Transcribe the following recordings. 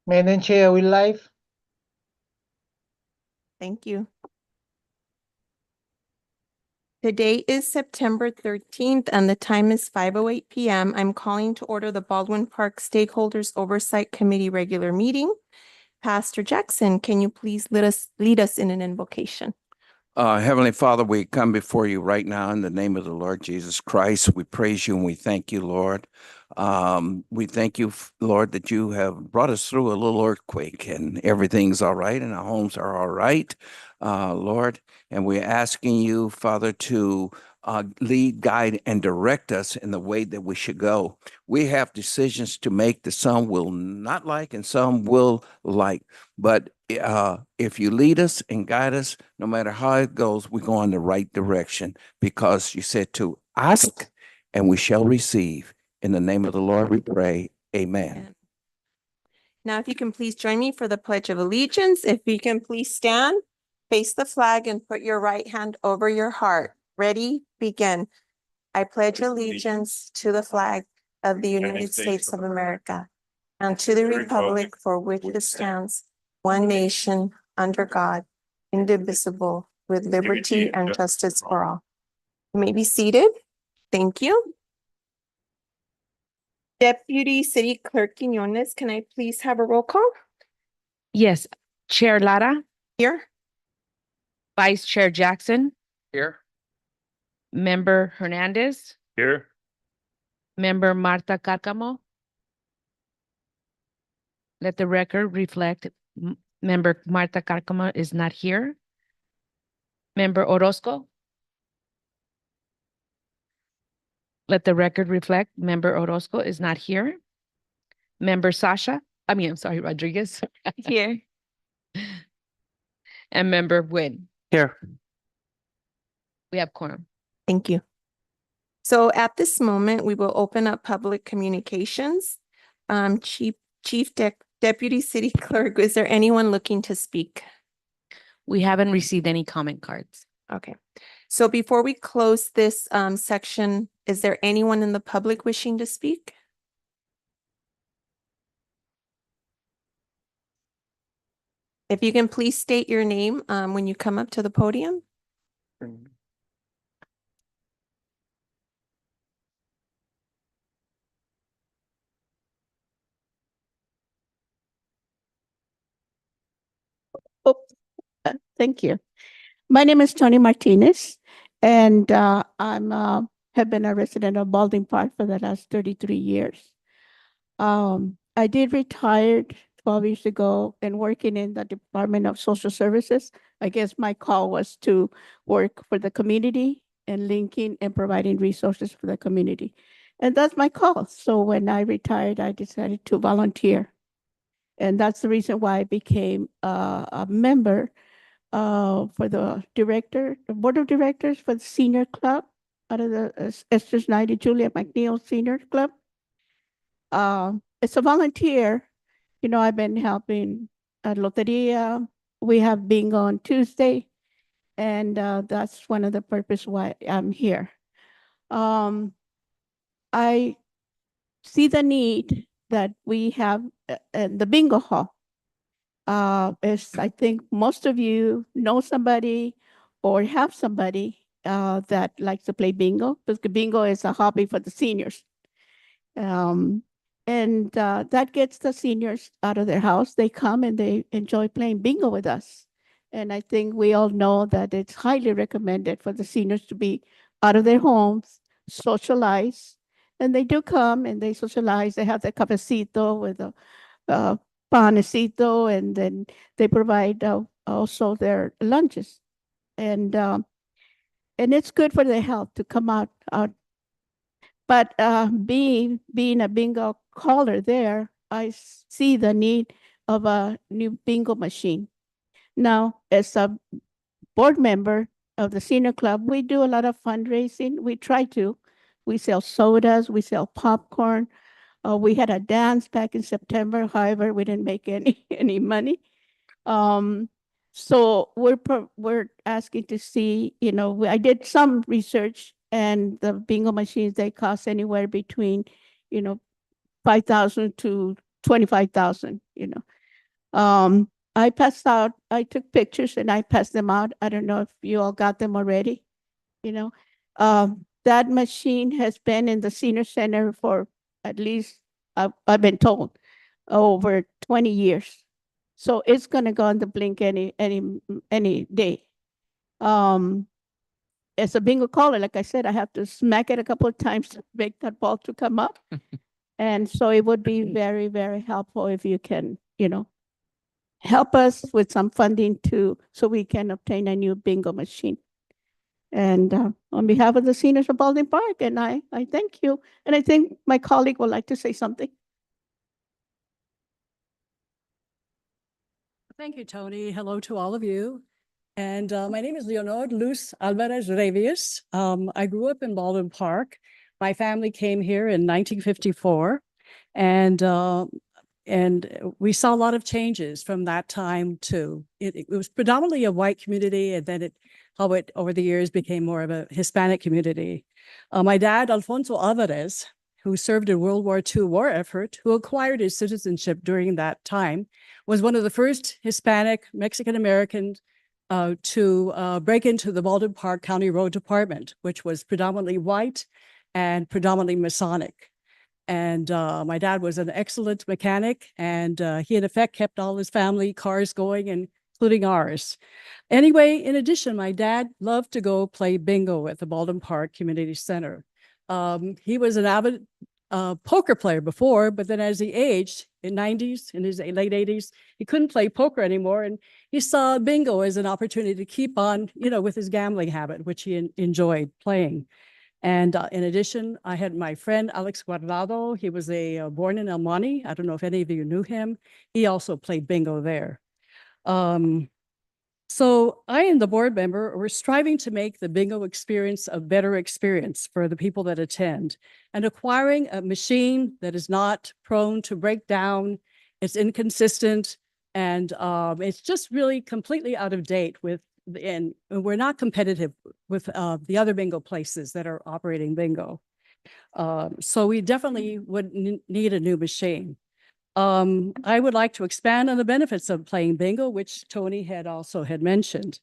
Madam Chair, are we live? Thank you. Today is September 13th and the time is 5:08 p.m. I'm calling to order the Baldwin Park Stakeholders Oversight Committee regular meeting. Pastor Jackson, can you please lead us in an invocation? Heavenly Father, we come before you right now in the name of the Lord Jesus Christ. We praise you and we thank you, Lord. We thank you, Lord, that you have brought us through a little earthquake and everything's all right and our homes are all right, Lord. And we're asking you, Father, to lead, guide, and direct us in the way that we should go. We have decisions to make that some will not like and some will like. But if you lead us and guide us, no matter how it goes, we go in the right direction because you said to ask and we shall receive. In the name of the Lord, we pray. Amen. Now, if you can please join me for the Pledge of Allegiance. If you can please stand, face the flag, and put your right hand over your heart. Ready, begin. I pledge allegiance to the flag of the United States of America and to the republic for which it stands, one nation, under God, indivisible, with liberty and justice for all. You may be seated. Thank you. Deputy City Clerk Quinones, can I please have a roll call? Yes, Chair Lara, Here. Vice Chair Jackson, Here. Member Hernandez, Here. Member Marta Cárcamo. Let the record reflect Member Marta Cárcamo is not here. Member Orozco. Let the record reflect Member Orozco is not here. Member Rodriguez. Here. And Member Nguyen. Here. We have quorum. Thank you. So at this moment, we will open up public communications. Deputy City Clerk, is there anyone looking to speak? We haven't received any comment cards. Okay. So before we close this section, is there anyone in the public wishing to speak? If you can please state your name when you come up to the podium. Oh, thank you. My name is Tony Martinez, and I'm have been a resident of Baldwin Park for the last 33 years. I did retired 12 years ago and working in the Department of Social Services. I guess my call was to work for the community and linking and providing resources for the community. And that's my call. So when I retired, I decided to volunteer. And that's the reason why I became a member for the board of directors for the senior club out of the Esther's 90 Julia McNeil Senior Club. It's a volunteer. You know, I've been helping at Loteria. We have bingo on Tuesday, and that's one of the purpose why I'm here. I see the need that we have in the bingo hall. As I think most of you know somebody or have somebody that likes to play bingo, because bingo is a hobby for the seniors. And that gets the seniors out of their house. They come and they enjoy playing bingo with us. And I think we all know that it's highly recommended for the seniors to be out of their homes, socialize. And they do come and they socialize. They have their cafecito with a panecito, and then they provide also their lunches. And it's good for their health to come out. But being a bingo caller there, I see the need of a new bingo machine. Now, as a board member of the senior club, we do a lot of fundraising. We try to. We sell sodas, we sell popcorn. We had a dance back in September. However, we didn't make any money. So we're asking to see, you know, I did some research, and the bingo machines, they cost anywhere between, you know, $5,000 to 25,000, I took pictures and I passed them out. I don't know if you all got them already, that machine has been in the senior center for at least, I've been told, over 20 years. So it's gonna go on the blink any day. As a bingo caller, like I said, I have to smack it a couple of times to make that ball to come up. And so it would be very, very helpful if you can, help us with some funding so we can obtain a new bingo machine. And on behalf of the seniors of Baldwin Park, and I thank you. And I think my colleague would like to say something. Thank you, Tony. Hello to all of you. And my name is Leonor Luz Alvarez Revius. I grew up in Baldwin Park. My family came here in 1954, and we saw a lot of changes from that time to it was predominantly a white community, and then how it over the years became more of a Hispanic community. My dad, Alfonso Alvarez, who served in World War II war effort, who acquired his citizenship during that time, was one of the first Hispanic Mexican-Americans to break into the Baldwin Park County Road Department, which was predominantly white and predominantly Masonic. And my dad was an excellent mechanic, and he in effect kept all his family cars going, including ours. Anyway, in addition, my dad loved to go play bingo at the Baldwin Park Community Center. He was an avid poker player before, but then as he aged in his late 80s, he couldn't play poker anymore. And he saw bingo as an opportunity to keep on, with his gambling habit, which he enjoyed playing. And in addition, I had my friend Alex Guardado. He was born in El Monte. I don't know if any of you knew him. He also played bingo there. So I and the board member were striving to make the bingo experience a better experience for the people that attend, and acquiring a machine that is not prone to break down, it's inconsistent, and it's just really completely out of date and we're not competitive with the other bingo places that are operating bingo. So we definitely would need a new machine. I would like to expand on the benefits of playing bingo, which Tony had mentioned.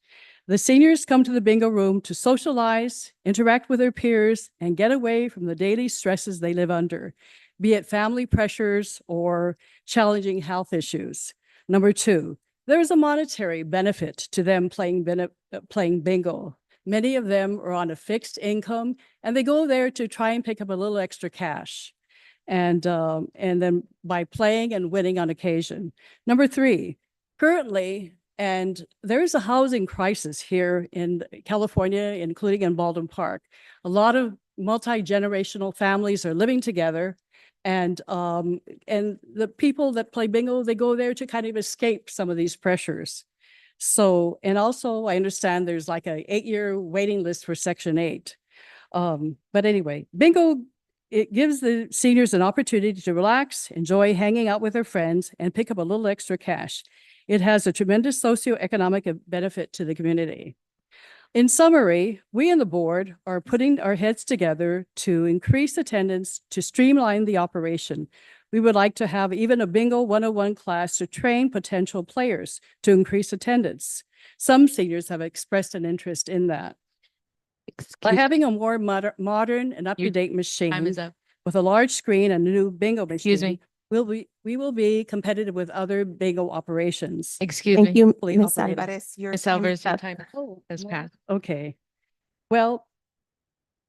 The seniors come to the bingo room to socialize, interact with their peers, and get away from the daily stresses they live under, be it family pressures or challenging health issues. Number two, there is a monetary benefit to them playing bingo. Many of them are on a fixed income, and they go there to try and pick up a little extra cash. And then by playing and winning on occasion. Number three, currently, and there is a housing crisis here in California, including in Baldwin Park. A lot of multi-generational families are living together, and the people that play bingo, they go there to kind of escape some of these pressures. So, and also I understand there's like a 8-year waiting list for Section 8. But anyway, bingo, it gives the seniors an opportunity to relax, enjoy hanging out with their friends, and pick up a little extra cash. It has a tremendous socioeconomic benefit to the community. In summary, we and the board are putting our heads together to increase attendance, to streamline the operation. We would like to have even a Bingo 101 class to train potential players to increase attendance. Some seniors have expressed an interest in that. By having a more modern and up-to-date Time machine is up. with a large screen and a new bingo machine, Excuse me. we will be competitive with other bingo operations. Excuse Thank me. you, Fully Ms. operating. Alvarez. Your Ms. time Alvarez, is your up. time has more? passed. Okay. Well,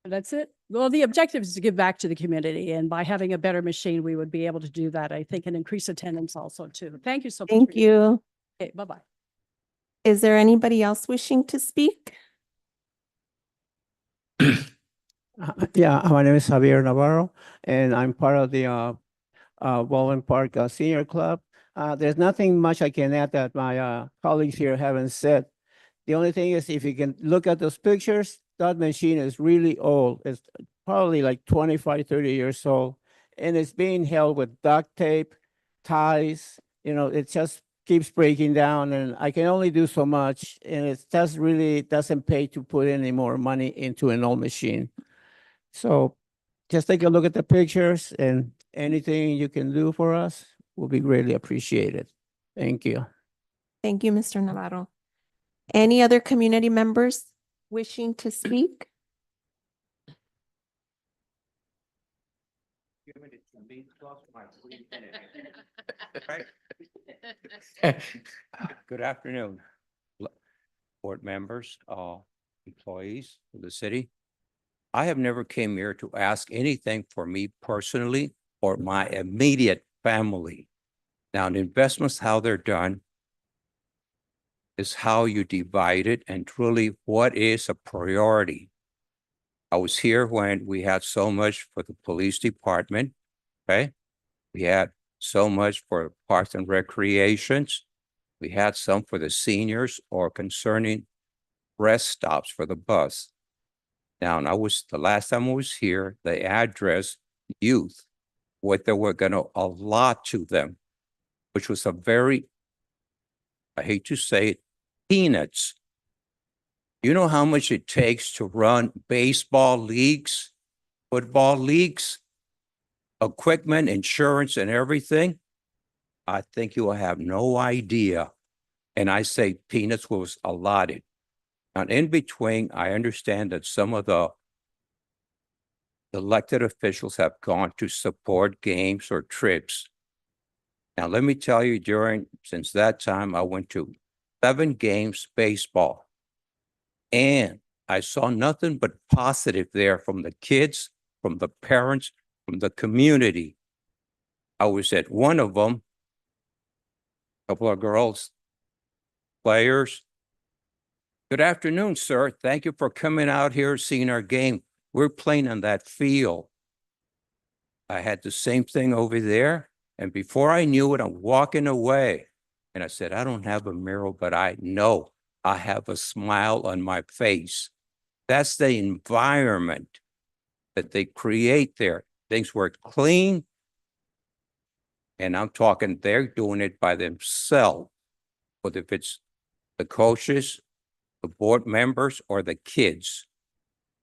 that's it. Well, the objective is to give back to the community, and by having a better machine, we would be able to do that, I think, and increase attendance also too. Thank you so much. Thank you. Okay, bye-bye. Is there anybody else wishing to speak? Yeah, my name is Javier Navarro, and I'm part of the Baldwin Park Senior Club. There's nothing much I can add that my colleagues here haven't said. The only thing is, if you can look at those pictures, that machine is really old. It's probably like 25, 30 years old, and it's being held with duct tape, ties. It just keeps breaking down, and I can only do so much, and it just really doesn't pay to put any more money into an old machine. So just take a look at the pictures, and anything you can do for us, will be greatly appreciated. Thank you. Thank you, Mr. Navarro. Any other community members wishing to speak? Good afternoon, board members, employees of the city. I have never came here to ask anything for me personally or my immediate family. Now, the investments, how they're done is how you divide it and truly what is a priority. I was here when we had so much for the police department, okay? We had so much for parks and recreations. We had some for the seniors or concerning rest stops for the bus. Now, and the last time I was here, they addressed youth, what they were going to allot to them, which was a very, I hate to say it, peanuts. You know how much it takes to run baseball leagues, football leagues, equipment, insurance, and everything? I think you will have no idea. And I say peanuts was allotted. And in between, I understand that some of the elected officials have gone to support games or trips. Now, let me tell you, since that time, I went to 7 games baseball. And I saw nothing but positive there from the kids, from the parents, from the community. I was at one of them, a couple of girls, players. Good afternoon, sir. Thank you for coming out here, seeing our game. We're playing on that field. I had the same thing over there. And before I knew it, I'm walking away. And I said, I don't have a mirror, but I know I have a smile on my face. That's the environment that they create there. Things were clean. And I'm talking, they're doing it by themselves. But if it's the coaches, the board members, or the kids,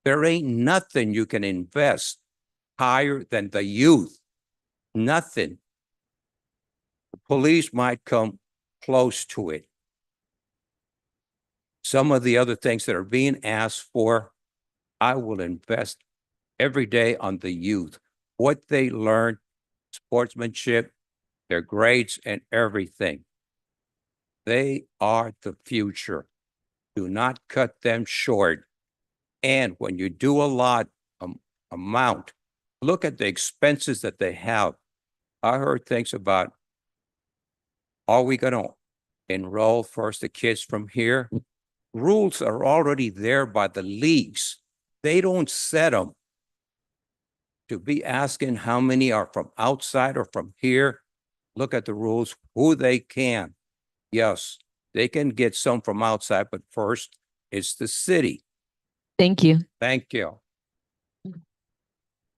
there ain't nothing you can invest higher than the youth. Nothing. The police might come close to it. Some of the other things that are being asked for, I will invest every day on the youth. What they learn, sportsmanship, their grades, and everything. They are the future. Do not cut them short. And when you do a lot amount, look at the expenses that they have. I heard things about, are we going to enroll first the kids from here? Rules are already there by the leagues. They don't set them. To be asking how many are from outside or from here, look at the rules, who they can. Yes, they can get some from outside, but first it's the city. Thank you. Thank you.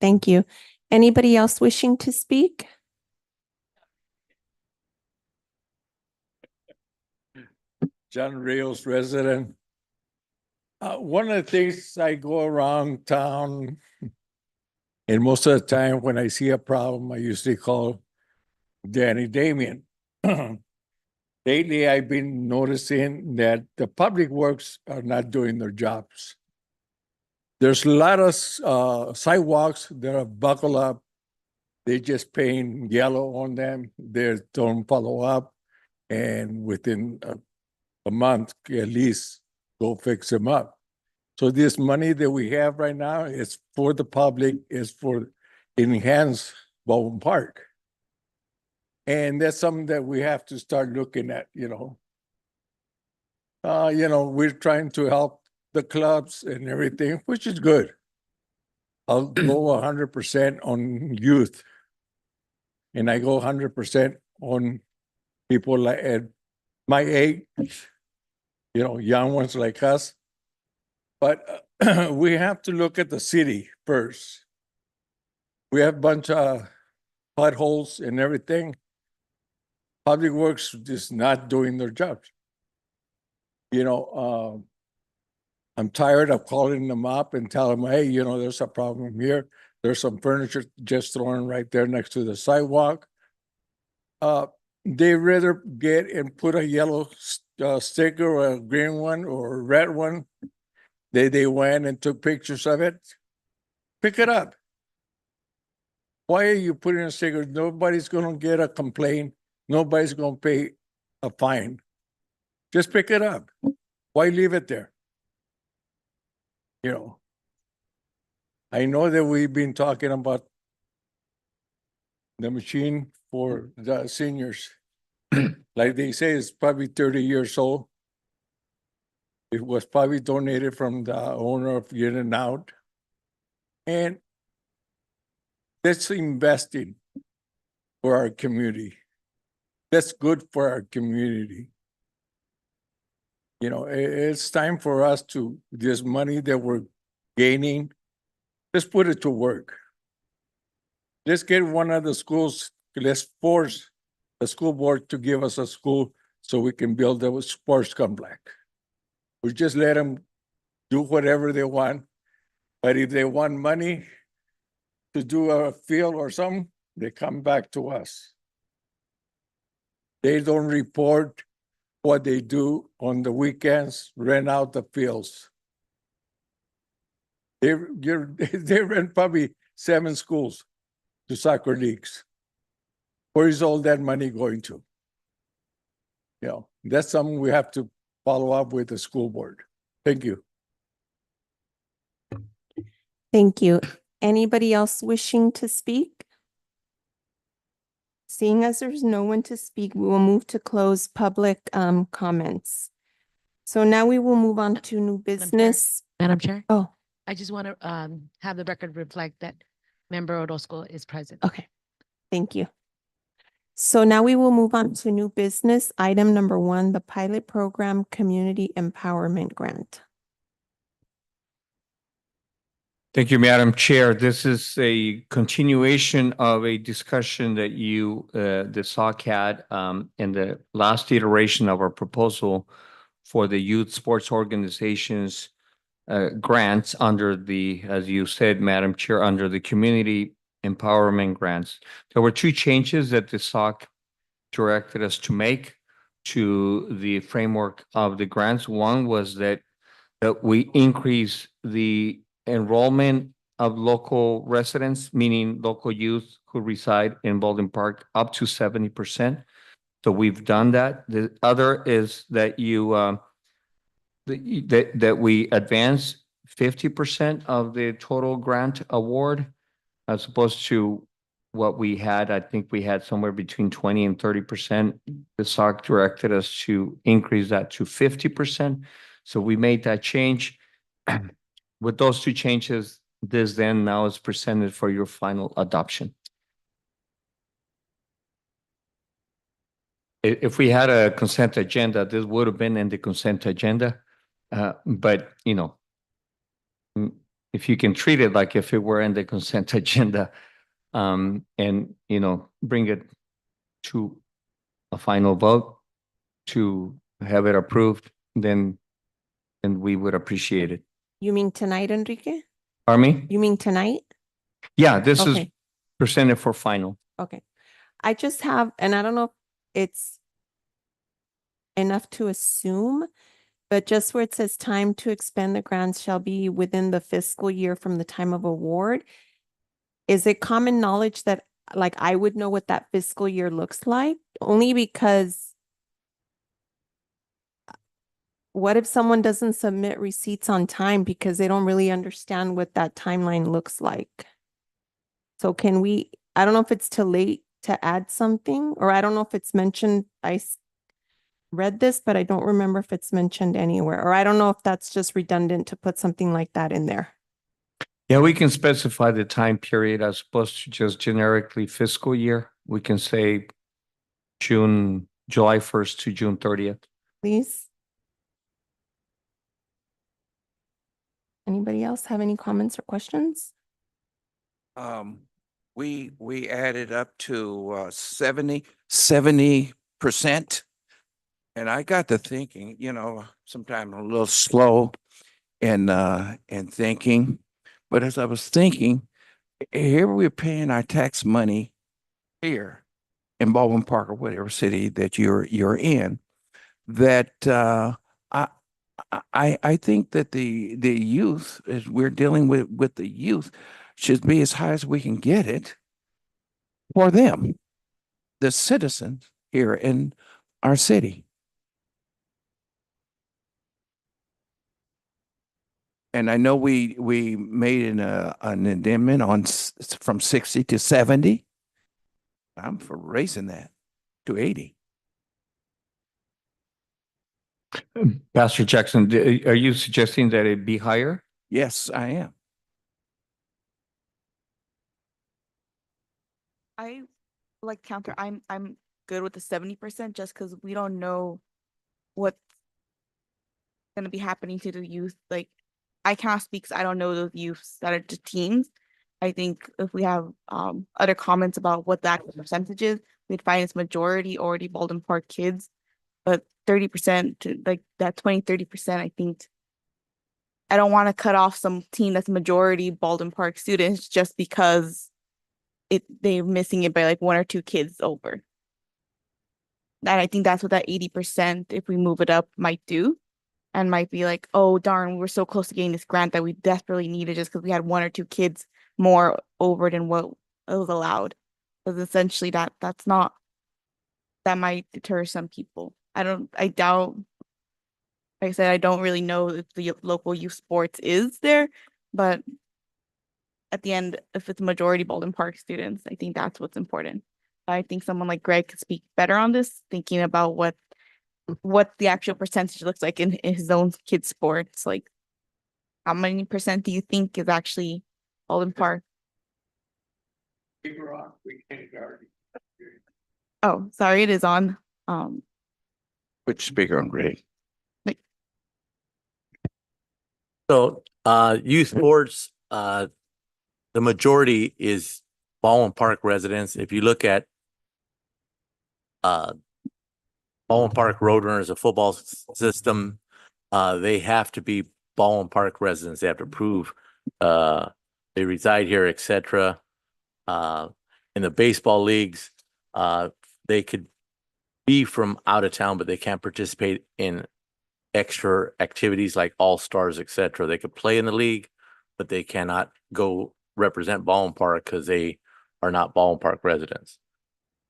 Thank you. Anybody else wishing to speak? John Rios, resident. One of the things I go around town, and most of the time when I see a problem, I usually call Danny Damien. Lately, I've been noticing that the public works are not doing their jobs. There's a lot of sidewalks that are buckled up. They just paint yellow on them. They don't follow up. And within a month, at least, go fix them up. So this money that we have right now is for the public, is for enhance Baldwin Park. And that's something that we have to start looking at, we're trying to help the clubs and everything, which is good. I'll go 100% on youth. And I go 100% on people like at my age, young ones like us. But we have to look at the city first. We have a bunch of potholes and everything. Public Works is not doing their jobs. I'm tired of calling them up and telling them, hey, there's a problem here. There's some furniture just thrown right there next to the sidewalk. they rather get and put a yellow sticker or a green one or a red one. They went and took pictures of it. Pick it up. Why are you putting a sticker? Nobody's gonna get a complaint. Nobody's gonna pay a fine. Just pick it up. Why leave it there? You know, I know that we've been talking about the machine for the seniors. Like they say, it's probably 30 years old. It was probably donated from the owner of In and Out. And that's investing for our community. That's good for our community. You know, it's time for us to, this money that we're gaining, let's put it to work. Let's get one of the schools, let's force the school board to give us a school so we can build a sports complex. We just let them do whatever they want. But if they want money to do a field or something, they come back to us. They don't report what they do on the weekends, rent out the fields. They rent probably 7 schools to soccer leagues. Where is all that money going to? You know, that's something we have to follow up with the school board. Thank you. Thank you. Anybody else wishing to speak? Seeing as there's no one to speak, we will move to close public comments. So now we will move on to new business. Madam Chair, Oh, I just want to have the record reflect that Member Orozco is present. okay. Thank you. So now we will move on to new business. Item number 1, the pilot program community empowerment grant. Thank you, Madam Chair. This is a continuation of a discussion that the SOC had in the last iteration of our proposal for the youth sports organizations grants under the, as you said, Madam Chair, under the community empowerment grants. There were 2 changes that the SOC directed us to make to the framework of the grants. One was that we increase the enrollment of local residents, meaning local youth who reside in Baldwin Park, up to 70%. So we've done that. The other is that that we advance 50% of the total grant award, as opposed to what we had. I think we had somewhere between 20 and 30%. The SOC directed us to increase that to 50%. So we made that change. With those 2 changes, this then now is presented for your final adoption. If we had a consent agenda, this would have been in the consent agenda. But, you know, if you can treat it like if it were in the consent agenda, and, you know, bring it to a final vote to have it approved, then we would appreciate it. You mean tonight, Enrique? Pardon me? You mean tonight? Yeah, this is Okay. presented for final. Okay. I just have, and I don't know if it's enough to assume, but just where it says time to expend the grants shall be within the fiscal year from the time of award. Is it common knowledge that like I would know what that fiscal year looks like? Only because what if someone doesn't submit receipts on time because they don't really understand what that timeline looks like? So can we, I don't know if it's too late to add something, or I don't know if it's mentioned. Read this, but I don't remember if it's mentioned anywhere, or I don't know if that's just redundant to put something like that in there. Yeah, we can specify the time period as opposed to just generically fiscal year. We can say July 1st to June 30th. Please. Anybody else have any comments or questions? We added up to 70%. And I got to thinking, you know, sometimes I'm a little slow in thinking. But as I was thinking, here we're paying our tax money here. in Baldwin Park or whatever city that you're in, that I think that the youth, as we're dealing with the youth, should be as high as we can get it for them, the citizens here in our city. And I know we made an amendment on from 60 to 70. I'm for raising that to 80. Pastor Jackson, are you suggesting that it be higher? Yes, I am. I like counter. I'm good with the 70% just because we don't know what's gonna be happening to the youth. Like I cannot speak 'cause I don't know those youths that are just teens. I think if we have other comments about what that percentage is, we'd find it's majority already Baldwin Park kids. But 30% to like that 20-30%, I think I don't want to cut off some team that's majority Baldwin Park students just because they're missing it by like one or two kids over. And I think that's what that 80%, if we move it up, might do. And might be like, oh darn, we're so close to getting this grant that we desperately needed just because we had one or two kids more over than what was allowed. Because essentially that might deter some people. I doubt, like I said, I don't really know if the local youth sports is there, but at the end, if it's majority Baldwin Park students, I think that's what's important. I think someone like Greg could speak better on this, thinking about what the actual percentage looks like in his own kids' sports. Like, how many percent do you think is actually Baldwin Park? Oh, sorry, it is on. Which speaker on Greg? So, youth sports, the majority is Baldwin Park residents. If you look at Baldwin Park Roadrunners, a football system, they have to be Baldwin Park residents. They have to prove they reside here, etc. In the baseball leagues, they could be from out of town, but they can't participate in extra activities like all-stars, etc. They could play in the league, but they cannot go represent Baldwin Park because they are not Baldwin Park residents.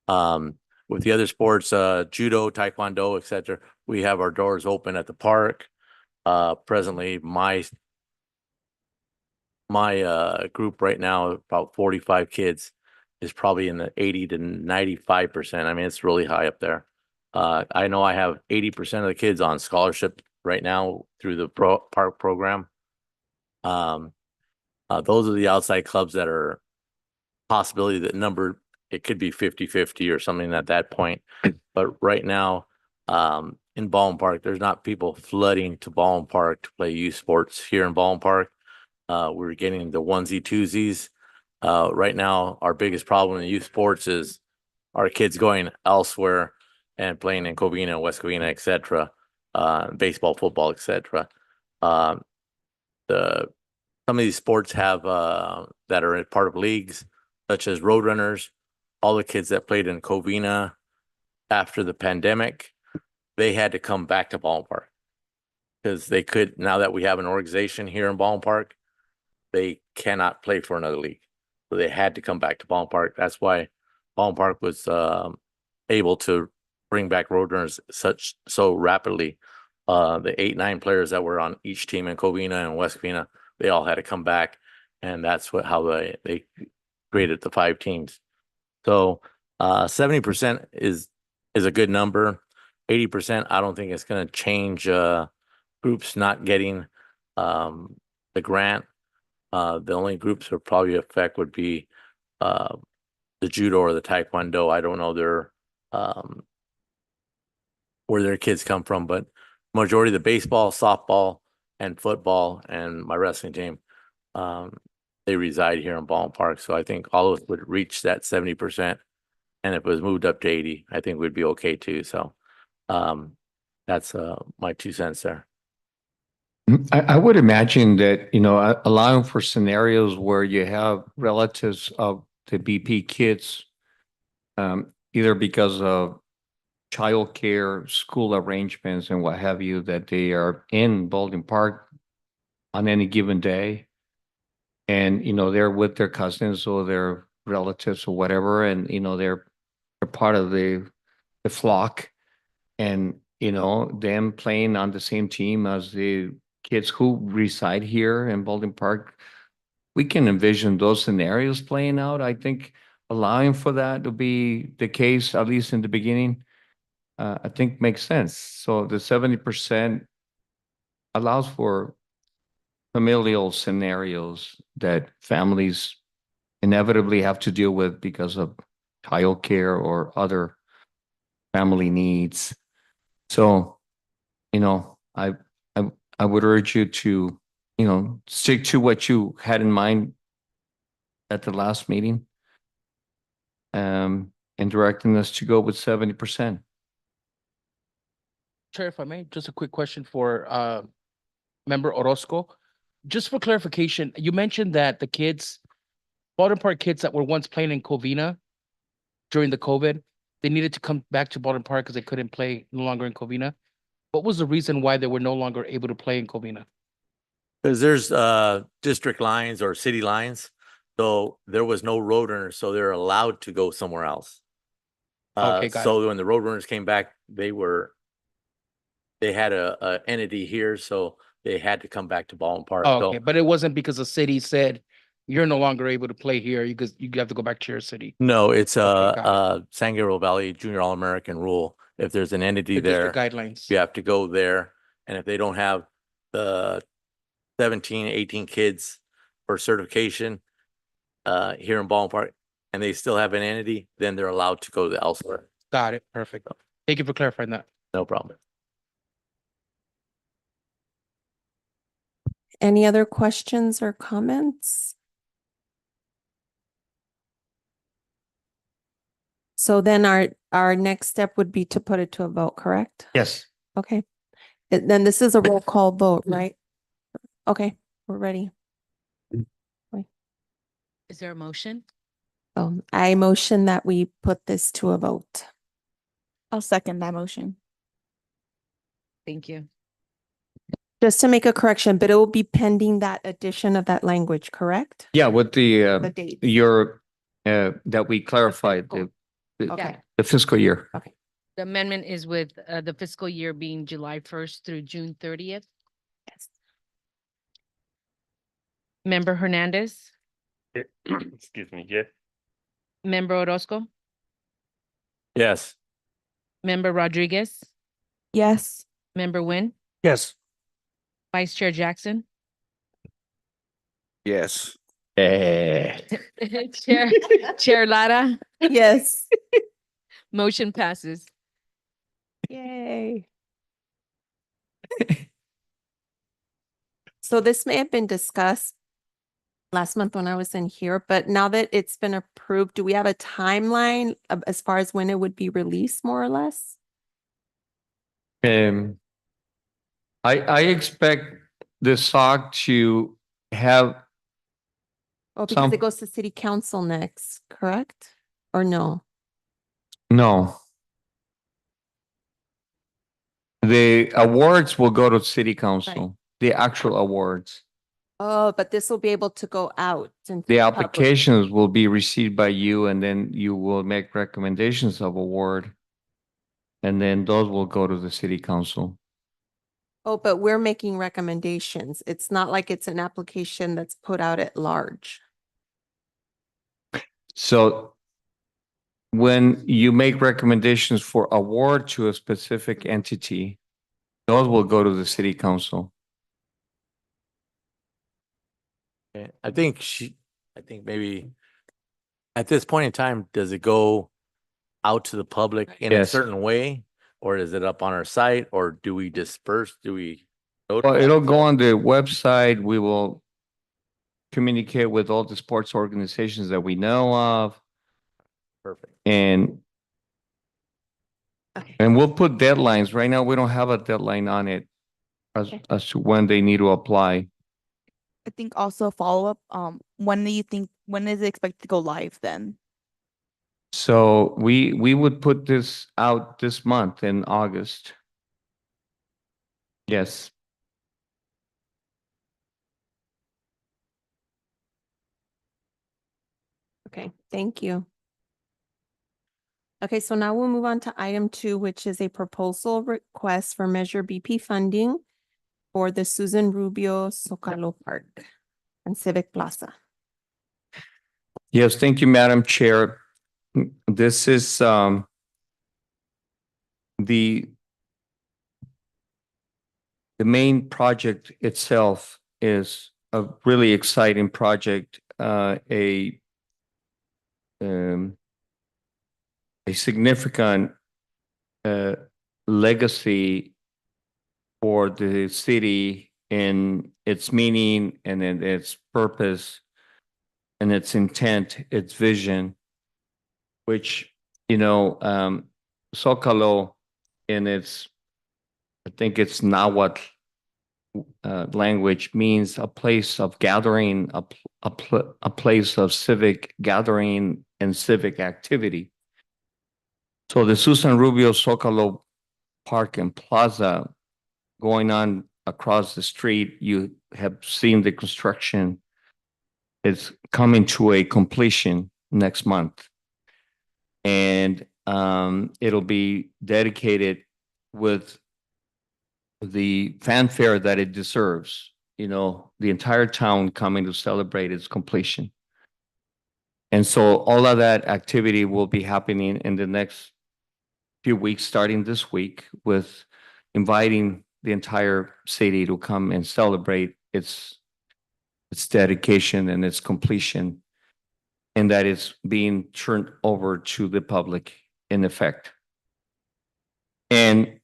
With the other sports, judo, taekwondo, etc., we have our doors open at the park. Presently, my group right now, about 45 kids, is probably in the 80 to 95%. I mean, it's really high up there. I know I have 80% of the kids on scholarship right now through the park program. Those are the outside clubs that are possibility that number, it could be 50-50 or something at that point. But right now, in Baldwin Park, there's not people flooding to Baldwin Park to play youth sports here in Baldwin Park. We're getting the onesie twosies. Right now, our biggest problem in youth sports is our kids going elsewhere and playing in Covina, West Covina, etc., baseball, football, etc. Some of these sports have that are part of leagues, such as Roadrunners. All the kids that played in Covina after the pandemic, they had to come back to Baldwin Park because they could. Now that we have an organization here in Baldwin Park, they cannot play for another league, so they had to come back to Baldwin Park. That's why Baldwin Park was able to bring back Roadrunners so rapidly. The 8-9 players that were on each team in Covina and West Covina, they all had to come back, and that's how they created the 5 teams. So 70% is a good number. 80%, I don't think it's going to change groups not getting the grant. The only groups that probably affect would be the judo or the taekwondo. I don't know where their kids come from, but majority of the baseball, softball, and football, and my wrestling team, they reside here in Baldwin Park. So I think all of us would reach that 70%. And if it was moved up to 80, I think we'd be okay too. So that's my 2 cents there. I would imagine that, allowing for scenarios where you have relatives of the BP kids either because of childcare, school arrangements and what have you, that they are in Baldwin Park on any given day. And, they're with their cousins or their relatives or whatever, and, they're part of the flock. And, them playing on the same team as the kids who reside here in Baldwin Park, we can envision those scenarios playing out. I think allowing for that to be the case, at least in the beginning, I think makes sense. So the 70% allows for familial scenarios that families inevitably have to deal with because of childcare or other family needs. So, I I would urge you to, stick to what you had in mind at the last meeting. And directing us to go with 70%. Chair, if I may, just a quick question for Member Orozco. Just for clarification, you mentioned that the kids, Baldwin Park kids that were once playing in Covina during the COVID, they needed to come back to Baldwin Park because they couldn't play no longer in Covina. What was the reason why they were no longer able to play in Covina? Because there's district lines or city lines, so there was no roadrunner, so they're allowed to go somewhere else. Okay, got So when the roadrunners came back, they had a entity here, so they had to come back to Baldwin Park. Oh, So okay, but it wasn't because the city said you're no longer able to play here because you have to go back to your city. no, it's Okay, got San Gabriel Valley Junior All-American rule. If there's an entity The there, district guidelines. you have to go there. And if they don't have the 17, 18 kids for certification here in Baldwin Park, and they still have an entity, then they're allowed to go to elsewhere. Got it. Perfect. Thank you for clarifying that. No problem. Any other questions or comments? So then our next step would be to put it to a vote, correct? Yes. Okay. Then this is a roll call vote, right? Okay, we're ready. Is there a motion? I motion that we put this to a vote. I'll second that motion. Thank you. Just to make a correction, but it will be pending that addition of that language, correct? Yeah, with The date. that we clarified Okay. the fiscal year. The amendment is with the fiscal year being July 1st through June 30th. Yes. Member Hernandez, Excuse me, yeah. Member Orozco, Yes. Member Rodriguez, Yes. Member Nguyen, Yes. Vice Chair Jackson, Yes. Chair Lara, Yes. motion passes. Yay. So this may have been discussed last month when I was in here, but now that it's been approved, do we have a timeline as far as when it would be released, more or less? I expect the SOC to have Oh, because Some- it goes to city council next, correct? Or no? no. The awards will go to city council, the actual awards. Oh, but this will be able to go out. into The public. applications will be received by you and then you will make recommendations of award. And then those will go to the city council. Oh, but we're making recommendations. It's not like it's an application that's put out at large. So when you make recommendations for award to a specific entity, those will go to the city council. Okay. I think maybe at this point in time, does it go out to the public in a Yes. certain way? Or is it up on our site, or do we disperse? Do we? Well, notify it'll go people? on the website. We will communicate with all the sports organizations that we know of Perfect. and Okay. we'll put deadlines. Right now, we don't have a deadline on it as to when they need to apply. I think also follow up, when is it expected to go live then? So we would put this out this month in August. Yes. Okay, thank you. Okay, so now we'll move on to item 2, which is a proposal request for Measure BP funding for the Susan Rubio Zocalo Park and Civic Plaza. Yes, thank you, Madam Chair. This is the main project itself is a really exciting project, a significant legacy for the city in its meaning and in its purpose and its intent, its vision, which, Zocalo in its, I think it's Nahuatl language means a place of gathering, a place of civic gathering and civic activity. So the Susan Rubio Zocalo Park and Plaza going on across the street, you have seen the construction. It's coming to a completion next month. And it'll be dedicated with the fanfare that it deserves, the entire town coming to celebrate its completion. And so all of that activity will be happening in the next few weeks, starting this week, with inviting the entire city to come and celebrate its dedication and its completion, and that is being turned over to the public in effect. And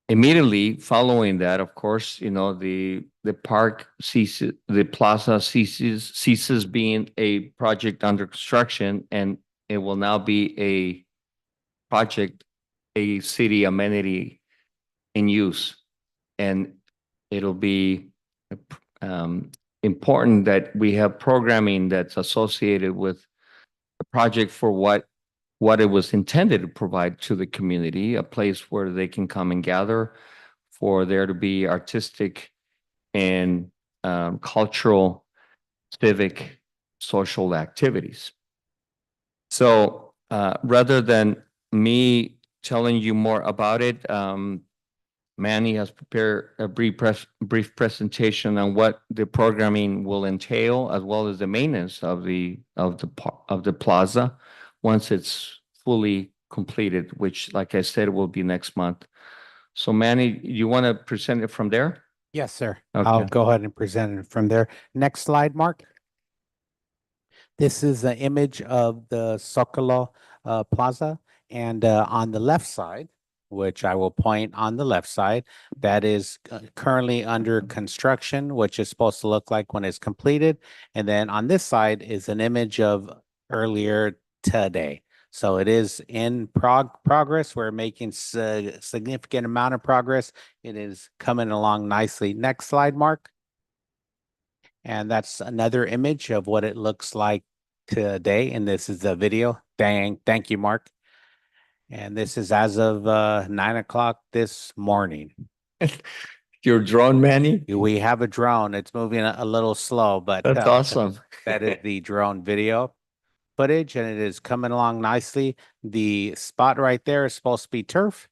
immediately following that, of course, the park ceases, the plaza ceases being a project under construction, and it will now be a project, a city amenity in use. And it'll be important that we have programming that's associated with the project for what it was intended to provide to the community, a place where they can come and gather, for there to be artistic and cultural, civic, social activities. So rather than me telling you more about it, Manny has prepared a brief presentation on what the programming will entail, as well as the maintenance of the plaza once it's fully completed, which, like I said, will be next month. So Manny, you want to present it from there? Yes, sir. I'll Okay. go ahead and present it from there. Next slide, Mark. This is an image of the Zocalo Plaza, and on the left side, which I will point on the left side, that is currently under construction, which is supposed to look like when it's completed. And then on this side is an image of earlier today. So it is in progress. We're making significant amount of progress. It is coming along nicely. Next slide, Mark. And that's another image of what it looks like today. And this is a video. Thank you, Mark. And this is as of 9 o'clock this morning. Your drone, Manny? We have a drone. It's moving a little slow, but That's awesome. that is the drone video footage, and it is coming along nicely. The spot right there is supposed to be turf.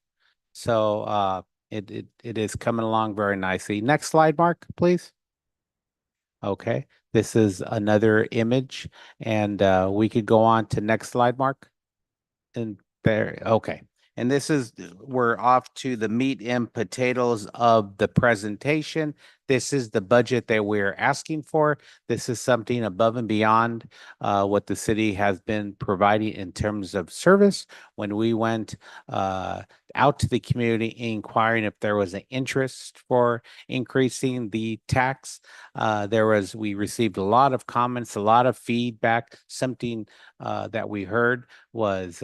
So it is coming along very nicely. Next slide, Mark, please. Okay, this is another image, and we could go on to next slide, Mark. And there, okay. And this is, we're off to the meat and potatoes of the presentation. This is the budget that we're asking for. This is something above and beyond what the city has been providing in terms of service. When we went out to the community inquiring if there was an interest for increasing the tax, we received a lot of comments, a lot of feedback. Something that we heard was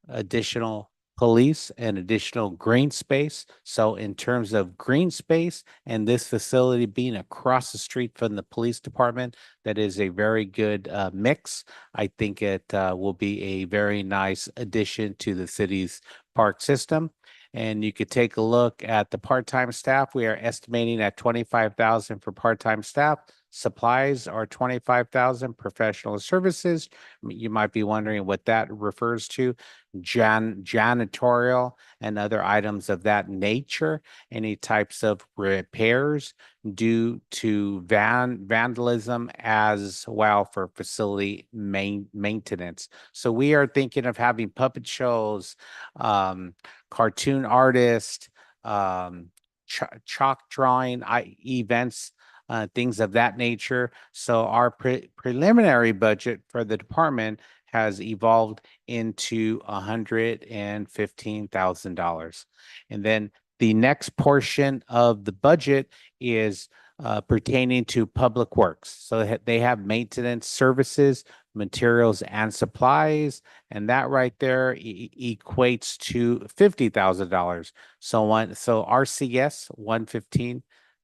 additional police and additional green space. So in terms of green space and this facility being across the street from the police department, that is a very good mix. I think it will be a very nice addition to the city's park system. And you could take a look at the part-time staff. We are estimating at 25,000 for part-time staff. Supplies are 25,000. Professional services, you might be wondering what that refers to. Janitorial and other items of that nature. Any types of repairs due to vandalism as well for facility maintenance. So we are thinking of having puppet shows, cartoon artists, chalk drawing events, things of that nature. So our preliminary budget for the department has evolved into $115,000. And then the next portion of the budget is pertaining to public works. So they have maintenance services, materials and supplies, and that right there equates to $50,000. So RCS 115,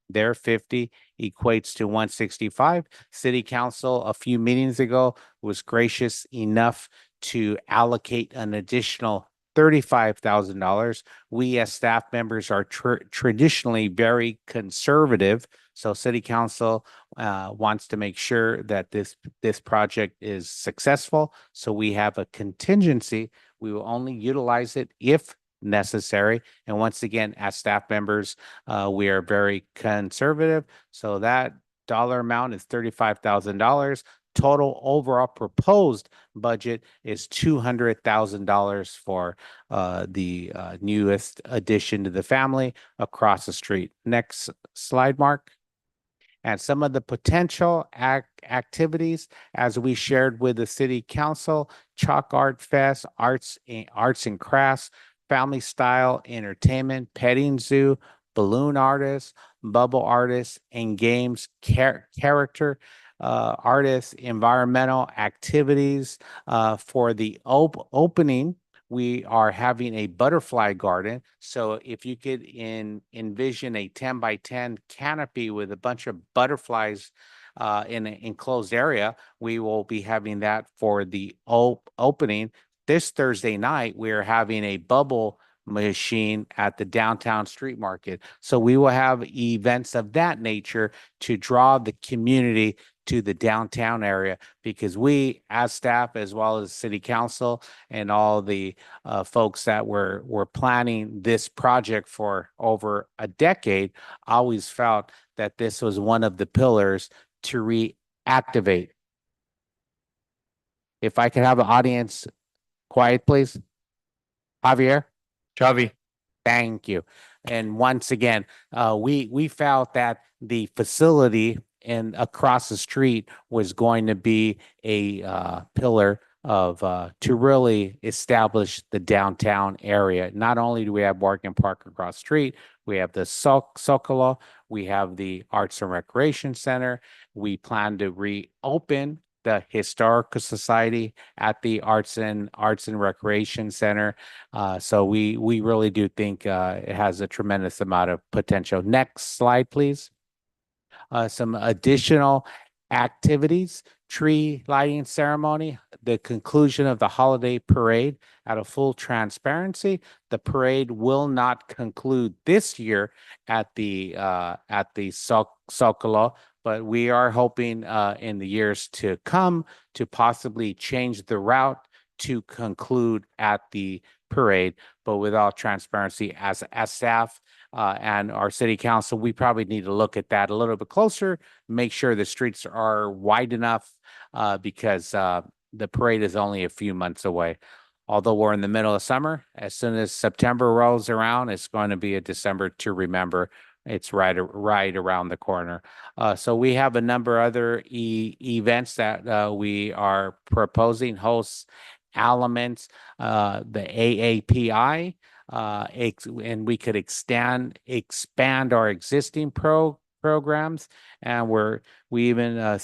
their 50 equates to 165. City Council a few meetings ago was gracious enough to allocate an additional $35,000. We as staff members are traditionally very conservative. So City Council wants to make sure that this project is successful. So we have a contingency. We will only utilize it if necessary. And once again, as staff members, we are very conservative. So that dollar amount is $35,000. Total overall proposed budget is $200,000 for the newest addition to the family across the street. Next slide, Mark. And some of the potential activities, as we shared with the city council: Chalk Art Fest, arts and crafts, family style entertainment, petting zoo, balloon artists, bubble artists, and games, character artists, environmental activities. For the opening, we are having a butterfly garden. So if you could envision a 10 by 10 canopy with a bunch of butterflies in an enclosed area, we will be having that for the opening. This Thursday night, we are having a bubble machine at the downtown street market. So we will have events of that nature to draw the community to the downtown area, because we as staff, as well as city council and all the folks that were planning this project for over a decade, always felt that this was one of the pillars to reactivate. If I could have the audience quiet, please. Javier? Chavi. Thank you. And once again, we felt that the facility and across the street was going to be a pillar of to really establish the downtown area. Not only do we have Morgan Park across the street, we have the Socolo, we have the Arts and Recreation Center. We plan to reopen the Historical Society at the Arts and Recreation Center. So we really do think it has a tremendous amount of potential. Next slide, please. Some additional activities: tree lighting ceremony, the conclusion of the holiday parade. Out of full transparency, the parade will not conclude this year at the Zocalo, but we are hoping in the years to come to possibly change the route to conclude at the parade. But with all transparency, as staff and our city council, we probably need to look at that a little bit closer, make sure the streets are wide enough, because the parade is only a few months away. Although we're in the middle of summer, as soon as September rolls around, it's going to be a December to remember. It's right around the corner. So we have a number of other events that we are proposing: hosts, elements, the AAPI, and we could expand our existing programs. And we even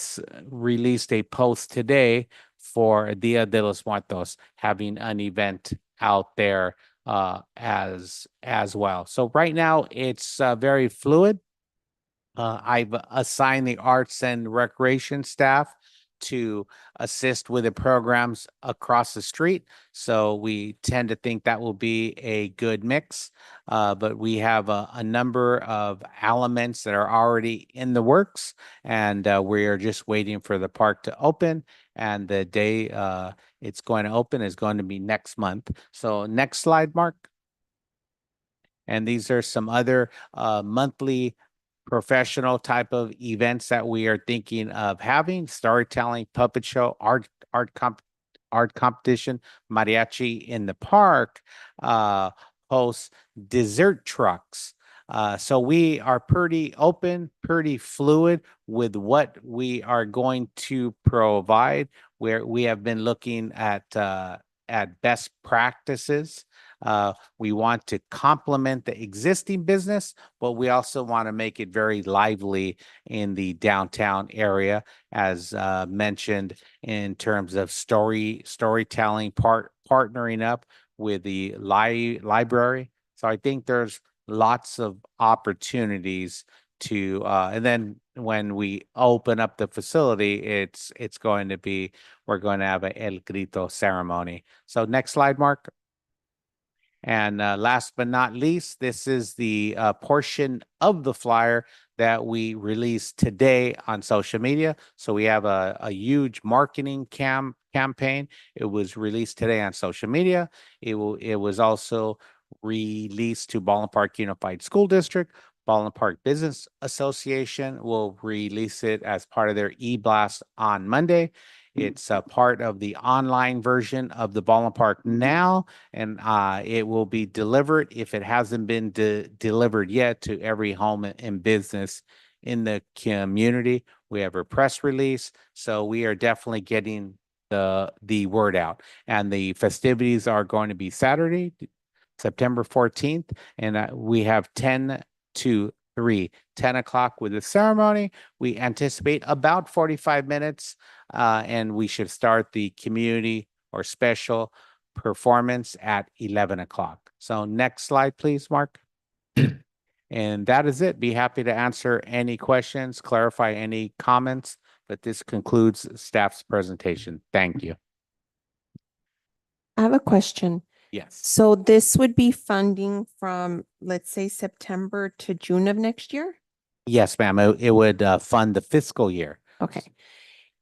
released a post today for Dia de los Muertos, having an event out there as well. So right now it's very fluid. I've assigned the arts and recreation staff to assist with the programs across the street. So we tend to think that will be a good mix. But we have a number of elements that are already in the works, and we are just waiting for the park to open. And the day it's going to open is going to be next month. So next slide, Mark. And these are some other monthly professional type of events that we are thinking of having: storytelling, puppet show, art competition, mariachi in the park, hosts dessert trucks. So we are pretty open, pretty fluid with what we are going to provide. Where we have been looking at best practices. We want to complement the existing business, but we also want to make it very lively in the downtown area, as mentioned in terms of storytelling, partnering up with the library. So I think there's lots of opportunities to, and then when we open up the facility, it's going to be, we're going to have a El Grito ceremony. So next slide, Mark. And last but not least, this is the portion of the flyer that we released today on social media. So we have a huge marketing campaign. It was released today on social media. It was also released to Baldwin Park Unified School District. Baldwin Park Business Association will release it as part of their e-blast on Monday. It's a part of the online version of the Baldwin Park Now, and it will be delivered, if it hasn't been delivered yet, to every home and business in the community. We have a press release, so we are definitely getting the word out. And the festivities are going to be Saturday, September 14th, and we have 10 to 3, 10 o'clock with the ceremony. We anticipate about 45 minutes, and we should start the community or special performance at 11 o'clock. So next slide, please, Mark. And that is it. Be happy to answer any questions, clarify any comments, but this concludes staff's presentation. Thank you. I have a question. Yes. So this would be funding from, let's say, September to June of next year? Yes, ma'am. It would fund the fiscal year. Okay.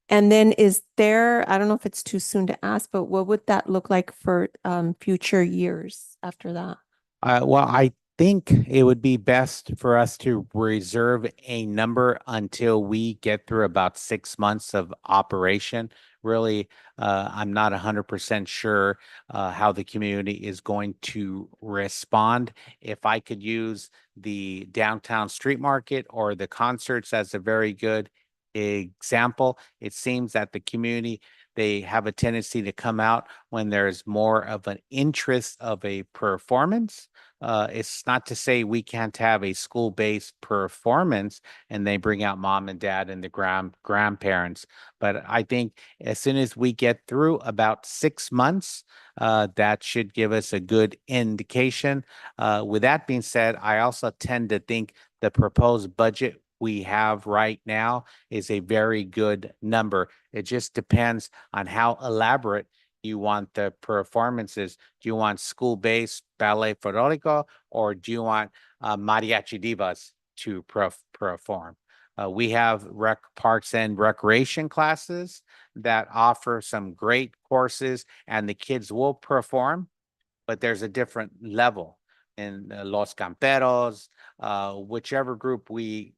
And then is there, I don't know if it's too soon to ask, but what would that look like for future years after that? Well, I think it would be best for us to reserve a number until we get through about 6 months of operation. Really, I'm not 100% sure how the community is going to respond. If I could use the downtown street market or the concerts as a very good example, it seems that the community, they have a tendency to come out when there's more of an interest of a performance. It's not to say we can't have a school-based performance and they bring out mom and dad and the grandparents. But I think as soon as we get through about 6 months, that should give us a good indication. With that being said, I also tend to think the proposed budget we have right now is a very good number. It just depends on how elaborate you want the performances. Do you want school-based ballet folklorico, or do you want mariachi divas to perform? We have parks and recreation classes that offer some great courses, and the kids will perform, but there's a different level in Los Camperos, whichever group we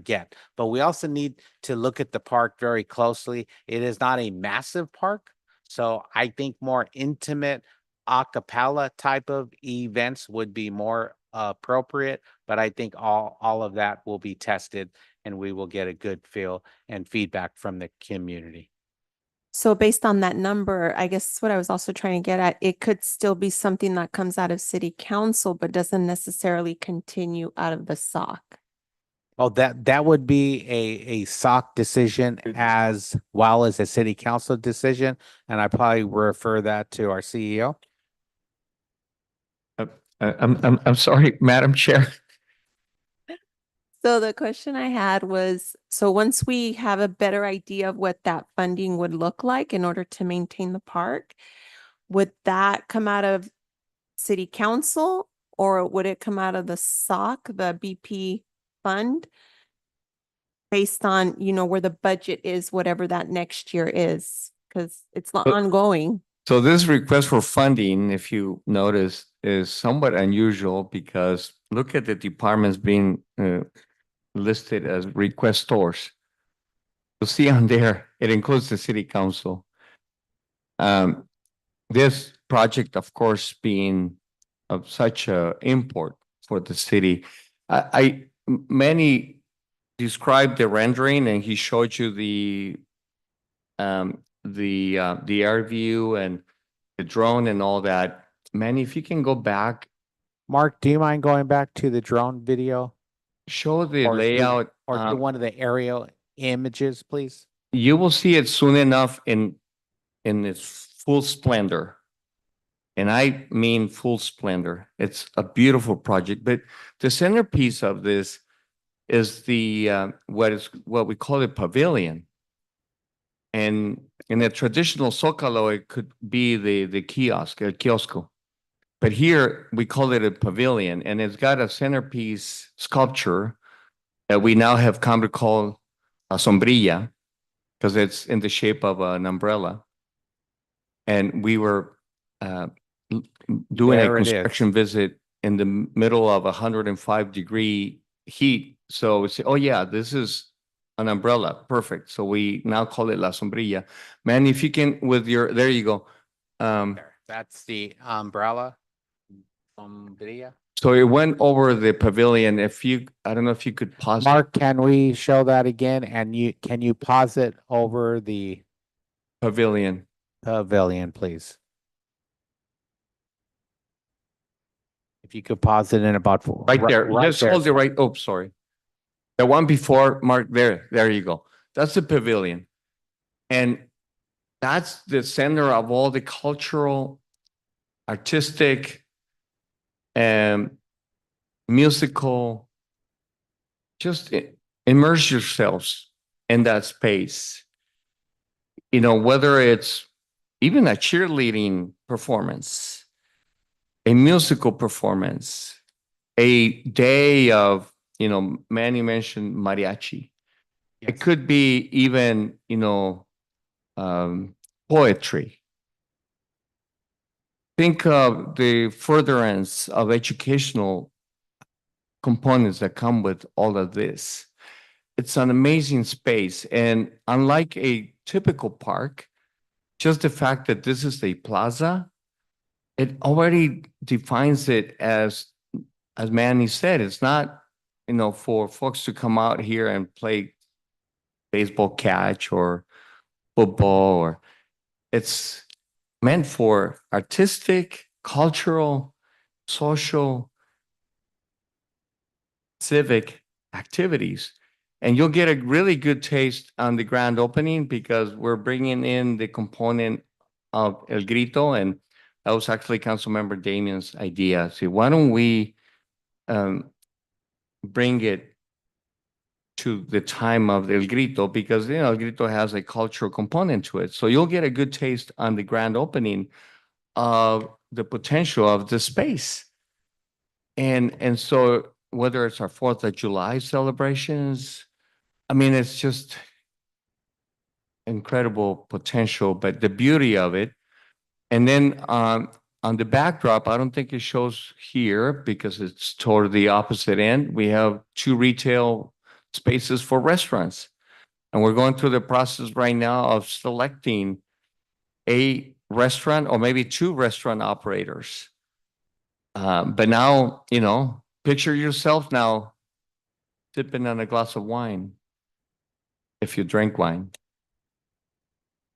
get. But we also need to look at the park very closely. It is not a massive park, so I think more intimate a cappella type of events would be more appropriate. But I think all of that will be tested, and we will get a good feel and feedback from the community. So based on that number, I guess what I was also trying to get at, it could still be something that comes out of city council, but doesn't necessarily continue out of the SOC. Oh, that would be a SOC decision as well as a city council decision, and I probably refer that to our CEO. I'm sorry, Madam Chair. So the question I had was, so once we have a better idea of what that funding would look like in order to maintain the park, would that come out of city council or would it come out of the SOC, the BP fund? Based on, where the budget is, whatever that next year is, because it's not But- ongoing. So this request for funding, if you notice, is somewhat unusual because look at the departments being listed as requestors. You'll see on there, it includes the city council. This project, of course, being of such a import for the city. Many described the rendering and he showed you the air view and the drone and all that. Manny, if you can go back, Mark, do you mind going back to the drone video show the Or do- layout. or to one of the aerial images, please? You will see it soon enough in its full splendor. And I mean full splendor. It's a beautiful project, but the centerpiece of this is the what we call a pavilion. And in a traditional Zocalo, it could be the kiosk, el kiosco. But here we call it a pavilion, and it's got a centerpiece sculpture that we now have come to call a sombrilla because it's in the shape of an umbrella. And we were doing a There it is. construction visit in the middle of 105-degree heat. So we say, oh yeah, this is an umbrella. Perfect. So we now call it la sombrilla. Man, if you can there you go. That's the umbrella. Video. So it went over the pavilion. I don't know if you could pause. Mark, can we show that again? And can you pause it over the Pavilion. pavilion, please? If you could pause it in about Right there. Just there. hold it right. Oh, sorry. The one before, Mark, there you go. That's the pavilion. And that's the center of all the cultural, artistic, and musical. Just immerse yourselves in that space. Whether it's even a cheerleading performance, a musical performance, a day of, Manny mentioned mariachi. It could be even, poetry. Think of the furtherance of educational components that come with all of this. It's an amazing space. And unlike a typical park, just the fact that this is a plaza, it already defines it as Manny said, it's not, for folks to come out here and play baseball catch or football, or it's meant for artistic, cultural, social, civic activities. And you'll get a really good taste on the grand opening because we're bringing in the component of El Grito, and that was actually Councilmember Damien's idea. So why don't we bring it to the time of El Grito, because El Grito has a cultural component to it. So you'll get a good taste on the grand opening of the potential of the space. And so whether it's our 4th of July celebrations, I mean, it's just incredible potential, but the beauty of it. And then on the backdrop, I don't think it shows here because it's toward the opposite end. We have 2 retail spaces for restaurants. And we're going through the process right now of selecting a restaurant or maybe 2 restaurant operators. But now, picture yourself now sipping on a glass of wine, if you drink wine,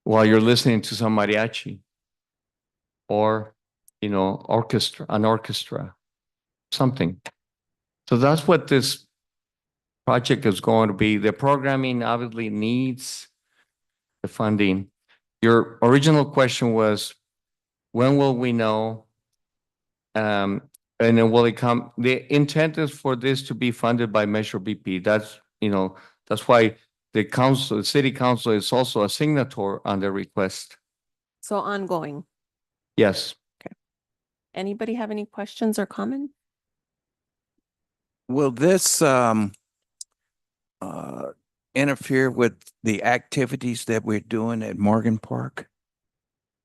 while you're listening to some mariachi or, an orchestra, something. So that's what this project is going to be. The programming obviously needs the funding. Your original question was, when will we know? And then will it come, the intent is for this to be funded by Measure BP. That's, that's why the council, the city council is also a signatory on the request. So ongoing. Yes. Anybody have any questions or comments? Will this interfere with the activities that we're doing at Morgan Park?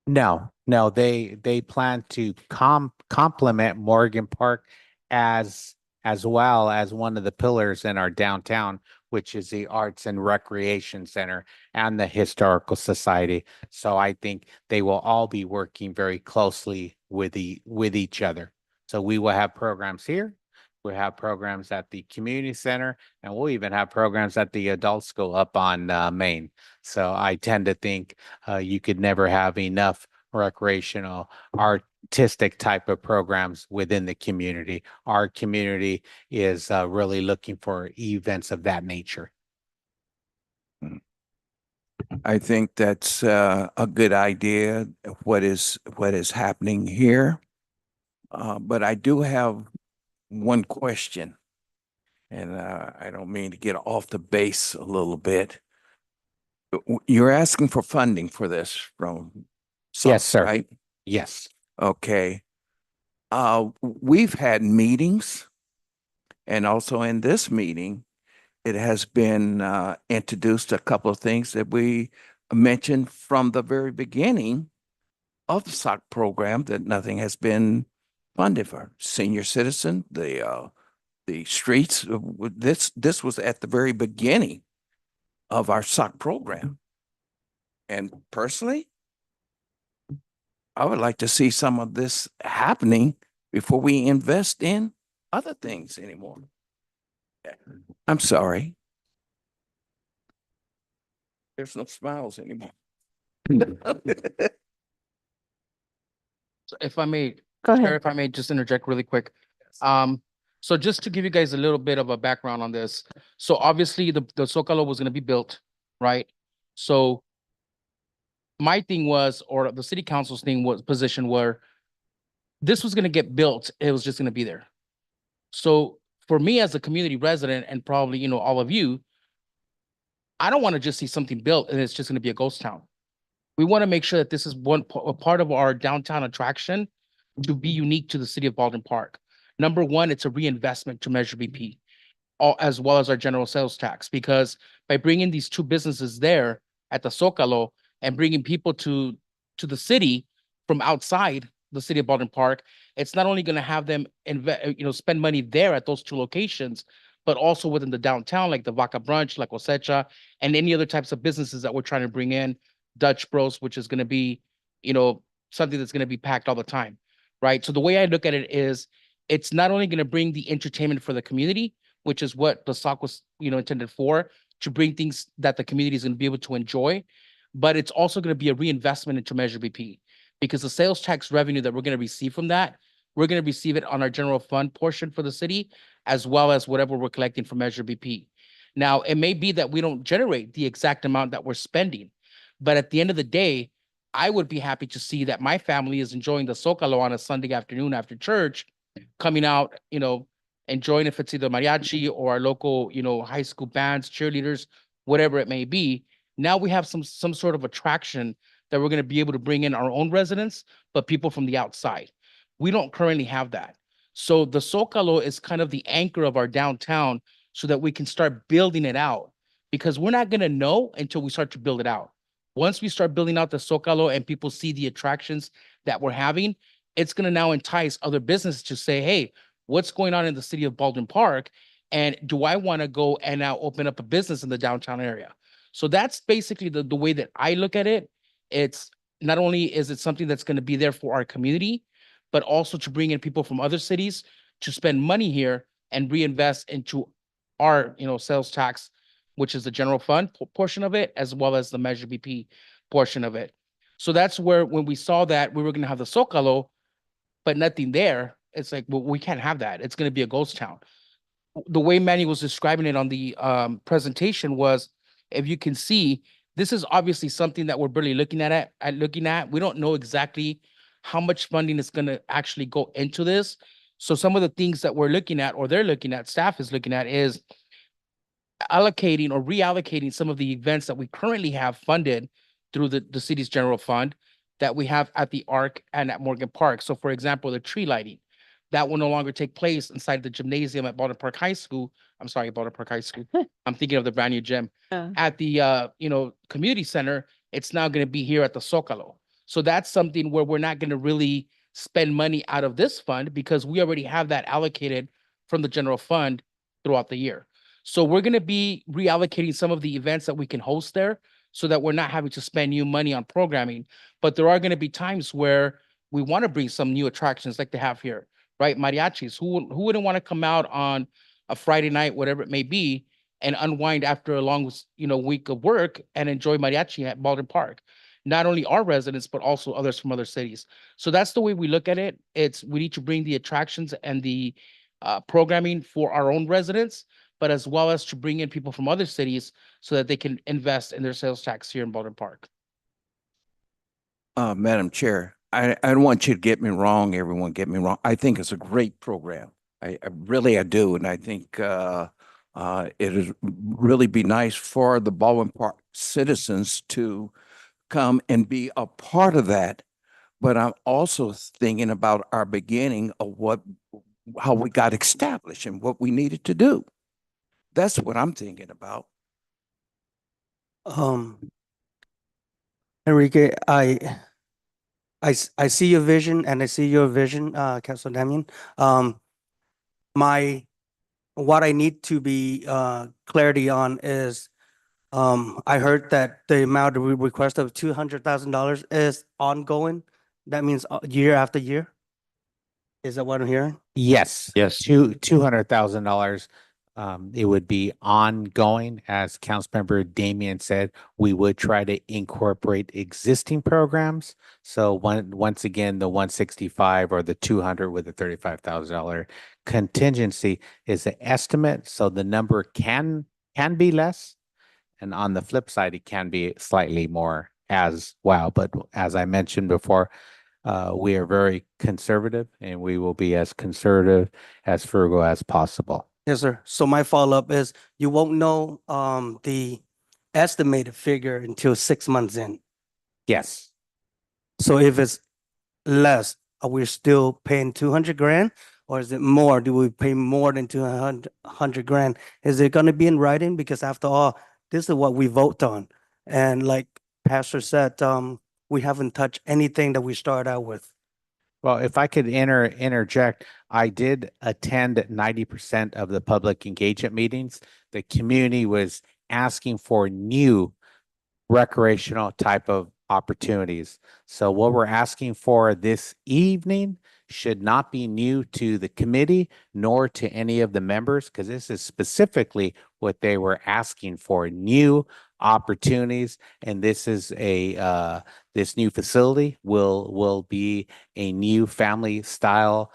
No, they plan to complement Morgan Park as well as one of the pillars in our downtown, which is the Arts and Recreation Center and the Historical Society. So I think they will all be working very closely with each other. So we will have programs here. We'll have programs at the community center, and we'll even have programs at the adult school up on Main. So I tend to think you could never have enough recreational, artistic type of programs within the community. Our community is really looking for events of that nature. I think that's a good idea, what is happening here. But I do have one question, and I don't mean to get off the base a little bit. You're asking for funding for this from Yes, SOC, sir. right? Yes. Okay. We've had meetings, and also in this meeting, it has been introduced a couple of things that we mentioned from the very beginning of the SOC program, that nothing has been funded for senior citizen, the streets. This was at the very beginning of our SOC program. And personally, I would like to see some of this happening before we invest in other things anymore. I'm sorry. There's no smiles anymore. So if I may, Go Chair, ahead. if I may just interject really quick. So just to give you guys a little bit of a background on this. So obviously the Zocalo was gonna be built, right? So my thing was, or the city council's thing was, position where this was gonna get built, it was just gonna be there. So for me as a community resident, and probably, all of you, I don't want to just see something built and it's just gonna be a ghost town. We want to make sure that this is a part of our downtown attraction to be unique to the city of Baldwin Park. Number one, it's a reinvestment to Measure BP, as well as our general sales tax, because by bringing these two businesses there at the Zocalo and bringing people to the city from outside the city of Baldwin Park, it's not only going to have them spend money there at those two locations, but also within the downtown, like the Vaca Brunch, La Cosecha, and any other types of businesses that we're trying to bring in. Dutch Bros, which is going to be, something that's going to be packed all the time, right? So the way I look at it is, it's not only going to bring the entertainment for the community, which is what the SOC was, intended for, to bring things that the community is going to be able to enjoy, but it's also going to be a reinvestment into Measure BP, because the sales tax revenue that we're going to receive from that, we're going to receive it on our general fund portion for the city, as well as whatever we're collecting from Measure BP. Now, it may be that we don't generate the exact amount that we're spending, but at the end of the day, I would be happy to see that my family is enjoying the Zocalo on a Sunday afternoon after church, coming out, enjoying, if it's either mariachi or our local, high school bands, cheerleaders, whatever it may be. Now we have some sort of attraction that we're going to be able to bring in our own residents, but people from the outside. We don't currently have that. So the Zocalo is kind of the anchor of our downtown, so that we can start building it out, because we're not going to know until we start to build it out. Once we start building out the Zocalo and people see the attractions that we're having, it's going to now entice other businesses to say, hey, what's going on in the city of Baldwin Park? And do I want to go and now open up a business in the downtown area? So that's basically the way that I look at it. It's not only is it something that's going to be there for our community, but also to bring in people from other cities to spend money here and reinvest into our, sales tax, which is the general fund portion of it, as well as the Measure BP portion of it. So that's where, when we saw that we were going to have the Zocalo, but nothing there, it's like, well, we can't have that. It's going to be a ghost town. The way Manny was describing it on the presentation was, if you can see, this is obviously something that we're barely looking at. We don't know exactly how much funding is going to actually go into this. So some of the things that we're looking at, or they're looking at, staff is looking at, is allocating or reallocating some of the events that we currently have funded through the city's general fund that we have at the Arc and at Morgan Park. So for example, the tree lighting, that will no longer take place inside the gymnasium at Baldwin Park High School. I'm sorry, Baldwin Park High School. I'm thinking of the brand new gym. At the, community center, it's now going to be here at the Zocalo. So that's something where we're not going to really spend money out of this fund because we already have that allocated from the general fund throughout the year. So we're going to be reallocating some of the events that we can host there so that we're not having to spend new money on programming. But there are going to be times where we want to bring some new attractions like they have here, right? Mariachis, who wouldn't want to come out on a Friday night, whatever it may be, and unwind after a long, week of work and enjoy mariachi at Baldwin Park. Not only our residents, but also others from other cities. So that's the way we look at it. We need to bring the attractions and the programming for our own residents, but as well as to bring in people from other cities so that they can invest in their sales tax here in Baldwin Park. Madam Chair, I don't want you to get me wrong, everyone get me wrong. I think it's a great program. I really do. And I think it is really be nice for the Baldwin Park citizens to come and be a part of that. But I'm also thinking about our beginning of how we got established and what we needed to do. That's what I'm thinking about. Enrique, I see your vision and I see your vision, Councilor Damian. What I need to be clarity on is I heard that the amount of request of $200,000 is ongoing. That means year after year. Is that what I'm hearing? Yes. Yes. $200,000. It would be ongoing. As Councilmember Damian said, we would try to incorporate existing programs. So once again, the 165 or the 200 with the $35,000 contingency is an estimate. So the number can be less. And on the flip side, it can be slightly more as well. But as I mentioned before, we are very conservative and we will be as conservative, as frugal as possible. Yes, sir. So my follow-up is you won't know the estimated figure until 6 months in. Yes. So if it's less, are we still paying 200 grand? Or is it more? Do we pay more than 200 grand? Is it going to be in writing? Because after all, this is what we vote on. And like Pastor said, we haven't touched anything that we started out with. Well, if I could interject, I did attend 90% of the public engagement meetings. The community was asking for new recreational type of opportunities. So what we're asking for this evening should not be new to the committee nor to any of the members, because this is specifically what they were asking for, new opportunities. And this is this new facility will be a new family style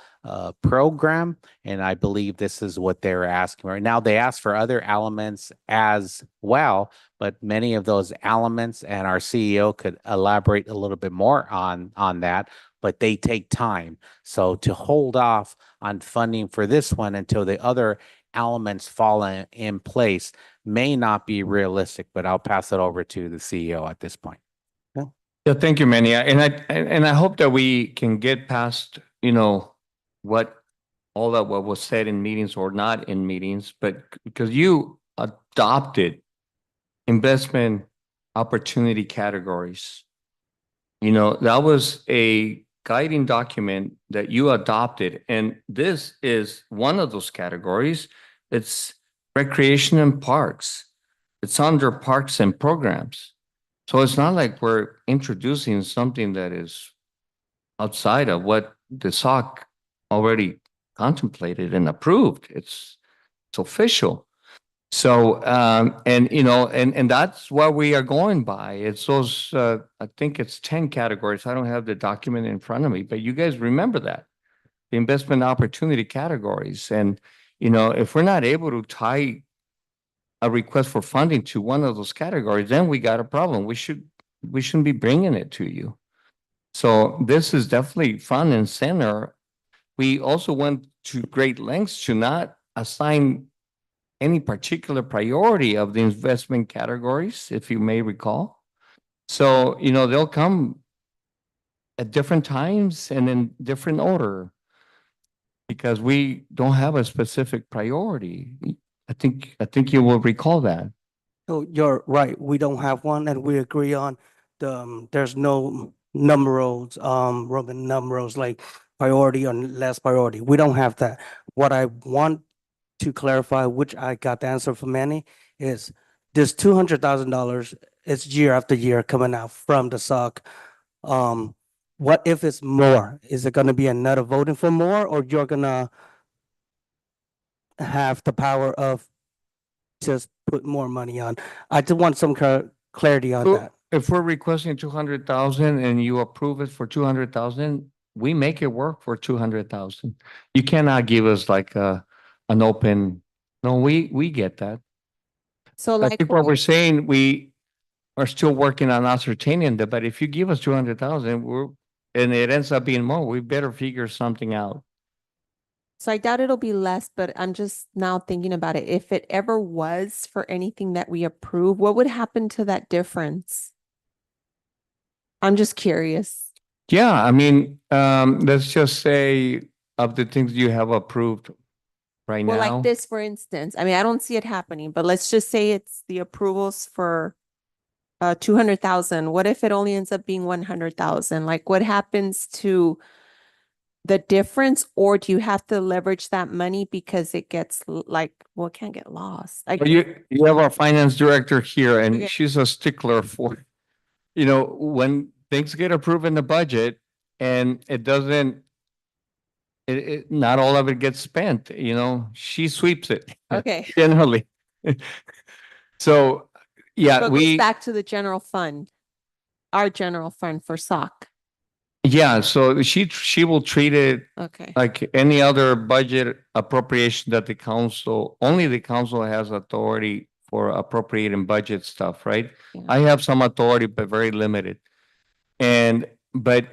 program. And I believe this is what they were asking right now. They asked for other elements as well, but many of those elements, and our CEO could elaborate a little bit more on that, but they take time. So to hold off on funding for this one until the other elements fall in place may not be realistic, but I'll pass it over to the CEO at this point. Yeah, thank you, Manny. And I hope that we can get past, what was said in meetings or not in meetings, but because you adopted investment opportunity categories. That was a guiding document that you adopted. And this is one of those categories. It's recreation and parks. It's under parks and programs. So it's not like we're introducing something that is outside of what the SOC already contemplated and approved. It's official. So, and that's what we are going by. It's those, I think it's 10 categories. I don't have the document in front of me, but you guys remember that, the investment opportunity categories. And, if we're not able to tie a request for funding to one of those categories, then we got a problem. We shouldn't be bringing it to you. So this is definitely front and center we also went to great lengths to not assign any particular priority of the investment categories, if you may recall. So, they'll come at different times and in different order because we don't have a specific priority. I think you will recall that. So you're right, we don't have one, and we agree on there's no numerals, Roman numerals like priority or less priority. We don't have that. What I want to clarify, which I got the answer from Manny, is this $200,000, it's year after year coming out from the SOC. What if it's more? Is it gonna be another voting for more, or you're gonna have the power of just put more money on? I just want some clarity on So that. if we're requesting 200,000 and you approve it for 200,000, we make it work for 200,000. You cannot give us like an open, no, we get that. So I like, think what we're saying, we are still working on ascertaining that, but if you give us 200,000, and it ends up being more, we better figure something out. so I doubt it'll be less, but I'm just now thinking about it. If it ever was for anything that we approve, what would happen to that difference? I'm just curious. Yeah, I mean, let's just say of the things you have approved right Well, now. like this, for instance, I mean, I don't see it happening, but let's just say it's the approvals for 200,000. What if it only ends up being 100,000? Like what happens to the difference, or do you have to leverage that money because it gets like, well, it can't get lost? Like, Well, you have our finance director here Okay. and she's a stickler for, when things get approved in the budget and it doesn't, not all of it gets spent, she sweeps it. Okay. Generally. So, yeah, So it goes back to the general fund, our general fund for SOC. yeah, so she will treat it Okay. like any other budget appropriation that only the council has authority for appropriating budget stuff, right? Yeah. I have some authority, but very limited. But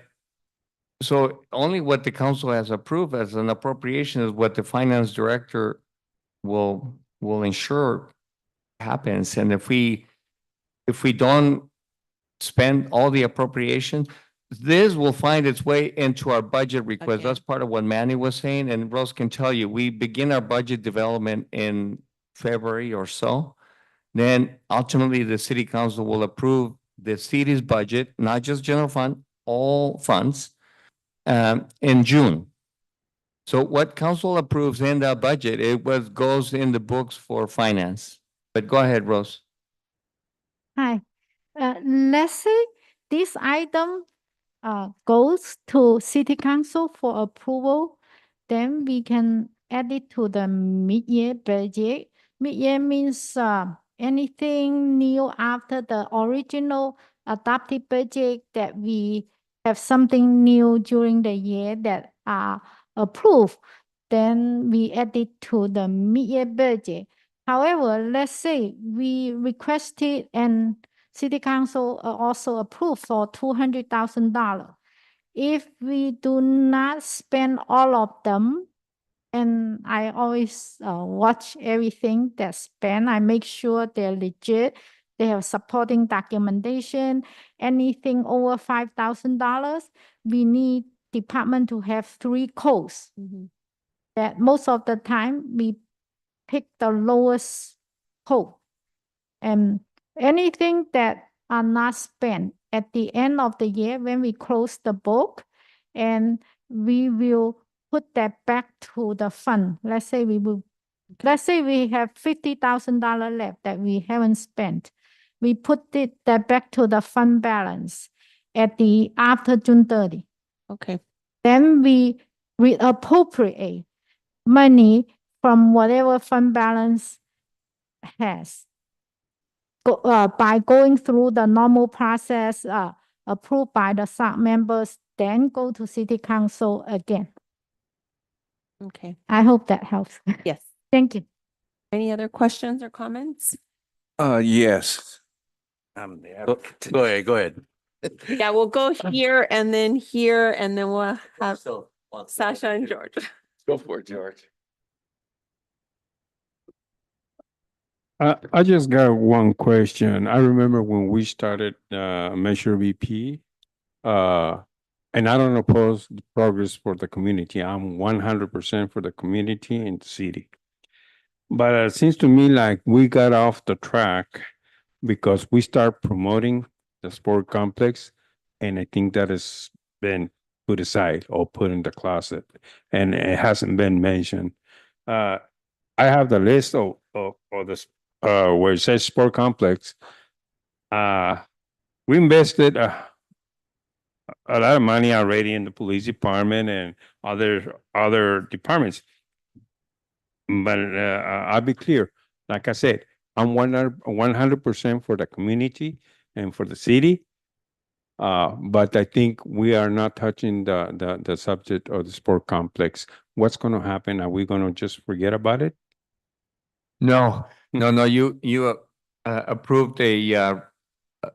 so only what the council has approved as an appropriation is what the finance director will ensure happens. And if we don't spend all the appropriation, this will find its way into our budget request. Okay. That's part of what Manny was saying, and Rose can tell you, we begin our budget development in February or so. Then ultimately, the city council will approve the city's budget, not just general fund, all funds, in June. So what council approves in that budget, goes in the books for finance. But go ahead, Rose. Hi. Let's say this item goes to city council for approval, then we can add it to the mid-year budget. Mid-year means anything new after the original adopted budget that we have something new during the year that are approved, then we add it to the mid-year budget. However, let's say we requested and city council also approved for $200,000. If we do not spend all of them, and I always watch everything that's spent, I make sure they're legit, they have supporting documentation. Anything over $5,000, we need department to have 3 codes. Mhm. That most of the time we pick the lowest code. And anything that are not spent at the end of the year when we close the book, and we will put that back to the fund. Let's say let's say we have $50,000 left that we haven't spent. We put that back to the fund balance after June 30. Okay. Then we appropriate money from whatever fund balance has. By going through the normal process, approved by the SOC members, then go to city council again. Okay. I hope that helps. Yes. Thank you. Any other questions or comments? Yes. I'm the advocate. Go ahead. Yeah, we'll go here and then we'll have, So Sasha and George. Go for it, George. I just got one question. I remember when we started Measure VP, and I don't oppose the progress for the community. I'm 100% for the community and the city. But it seems to me like we got off the track because we start promoting the sport complex, and I think that has been put aside or put in the closet, and it hasn't been mentioned. I have the list of this where it says sport complex. We invested a lot of money already in the police department and other departments. But I'll be clear, like I said, I'm 100% for the community and for the city. But I think we are not touching the subject of the sport complex. What's going to happen? Are we going to just forget about it? No, no, you approved a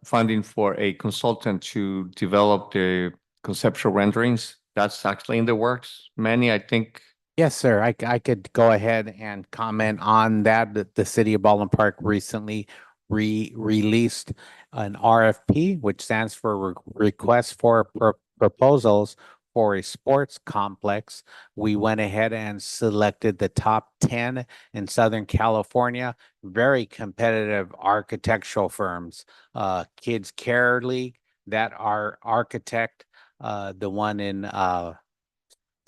funding for a consultant to develop the conceptual renderings. That's actually in the works. Manny, I think. Yes, sir. I could go ahead and comment on that. The city of Baldwin Park recently released an RFP, which stands for Request for Proposals for a Sports Complex. We went ahead and selected the top 10 in Southern California, very competitive architectural firms. Kids Care League, that are architect, the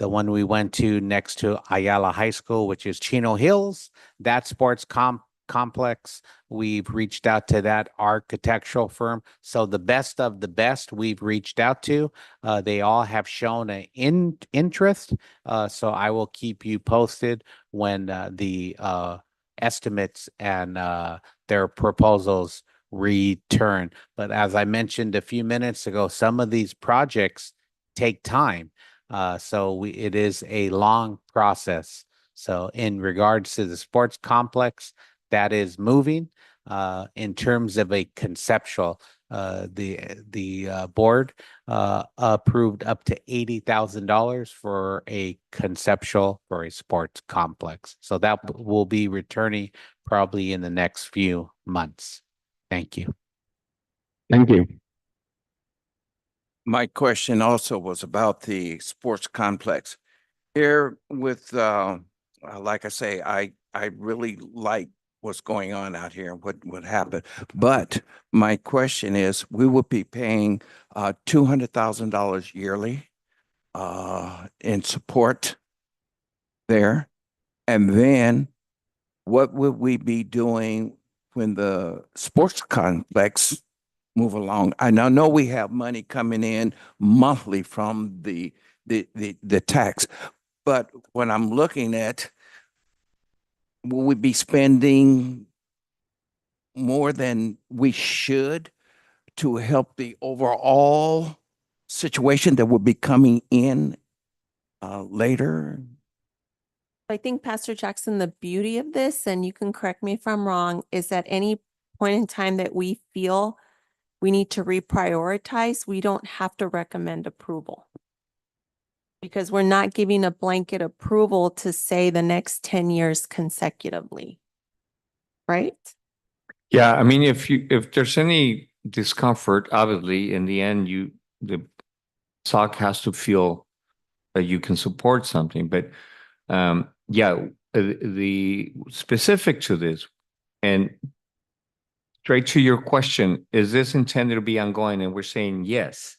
one we went to next to Ayala High School, which is Chino Hills, that sports complex. We've reached out to that architectural firm. So the best of the best we've reached out to, they all have shown an interest. So I will keep you posted when the estimates and their proposals return. But as I mentioned a few minutes ago, some of these projects take time. So it is a long process. So in regards to the sports complex, that is moving. In terms of a conceptual, the board approved up to $80,000 for a conceptual for a sports complex. So that will be returning probably in the next few months. Thank you. Thank you. My question also was about the sports complex. Here with, like I say, I really like what's going on out here and what happened. But my question is, we would be paying $200,000 yearly in support there. And then what would we be doing when the sports complex move along? I now know we have money coming in monthly from the tax, but when I'm looking at, will we be spending more than we should to help the overall situation that will be coming in later? I think, Pastor Jackson, the beauty of this, and you can correct me if I'm wrong, is at any point in time that we feel we need to reprioritize, we don't have to recommend approval. Because we're not giving a blanket approval to say the next 10 years consecutively. Right? Yeah, I mean, if there's any discomfort, obviously, in the end, the SOC has to feel that you can support something. But yeah, the specific to this, and straight to your question, is this intended to be ongoing? And we're saying yes.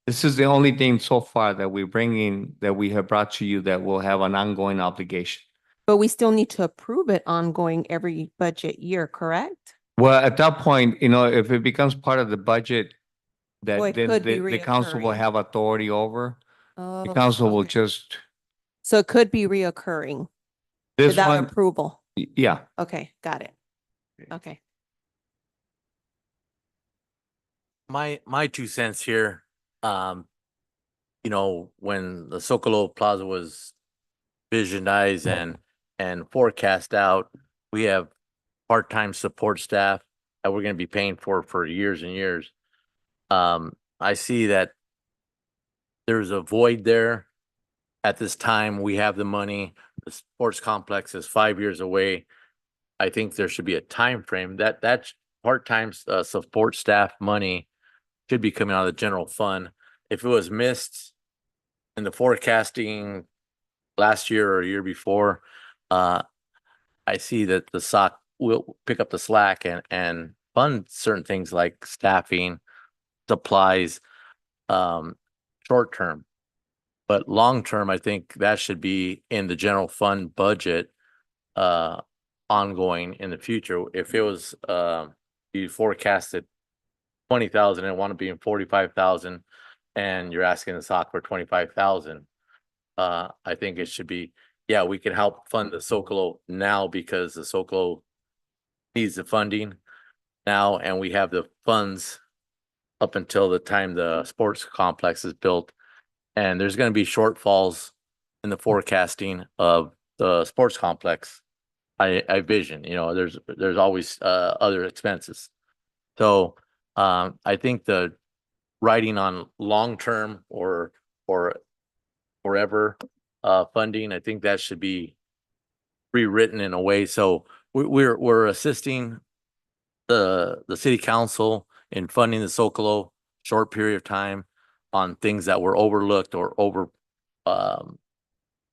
This is the only thing so far that we're bringing, that we have brought to you that will have an ongoing obligation. But we still need to approve it ongoing every budget year, correct? Well, at that point, if it becomes part of the budget, Well, that it then could be the council will reoccurring. have authority over. Oh, The council will okay. just, So it could be reoccurring this without one, approval. yeah. Okay, got it. Okay. My 2 cents here, when the Socolo Plaza was visionized and forecast out, we have part-time support staff that we're gonna be paying for years and years. I see that there's a void there at this time, we have the money, the sports complex is 5 years away. I think there should be a time frame that part-time support staff money should be coming out of the general fund. If it was missed in the forecasting last year or year before, I see that the SOC will pick up the slack and fund certain things like staffing, supplies, short term. But long term, I think that should be in the general fund budget, ongoing in the future. If it was, you forecasted 20,000 and want to be in 45,000 and you're asking the SOC for 25,000, I think it should be, yeah, we can help fund the Socolo now because the Socolo needs the funding now, and we have the funds up until the time the sports complex is built. And there's going to be shortfalls in the forecasting of the sports complex. I vision, there's always other expenses. So I think the writing on long-term or forever funding, I think that should be rewritten in a way. So we're assisting the city council in funding the Socolo short period of time on things that were overlooked or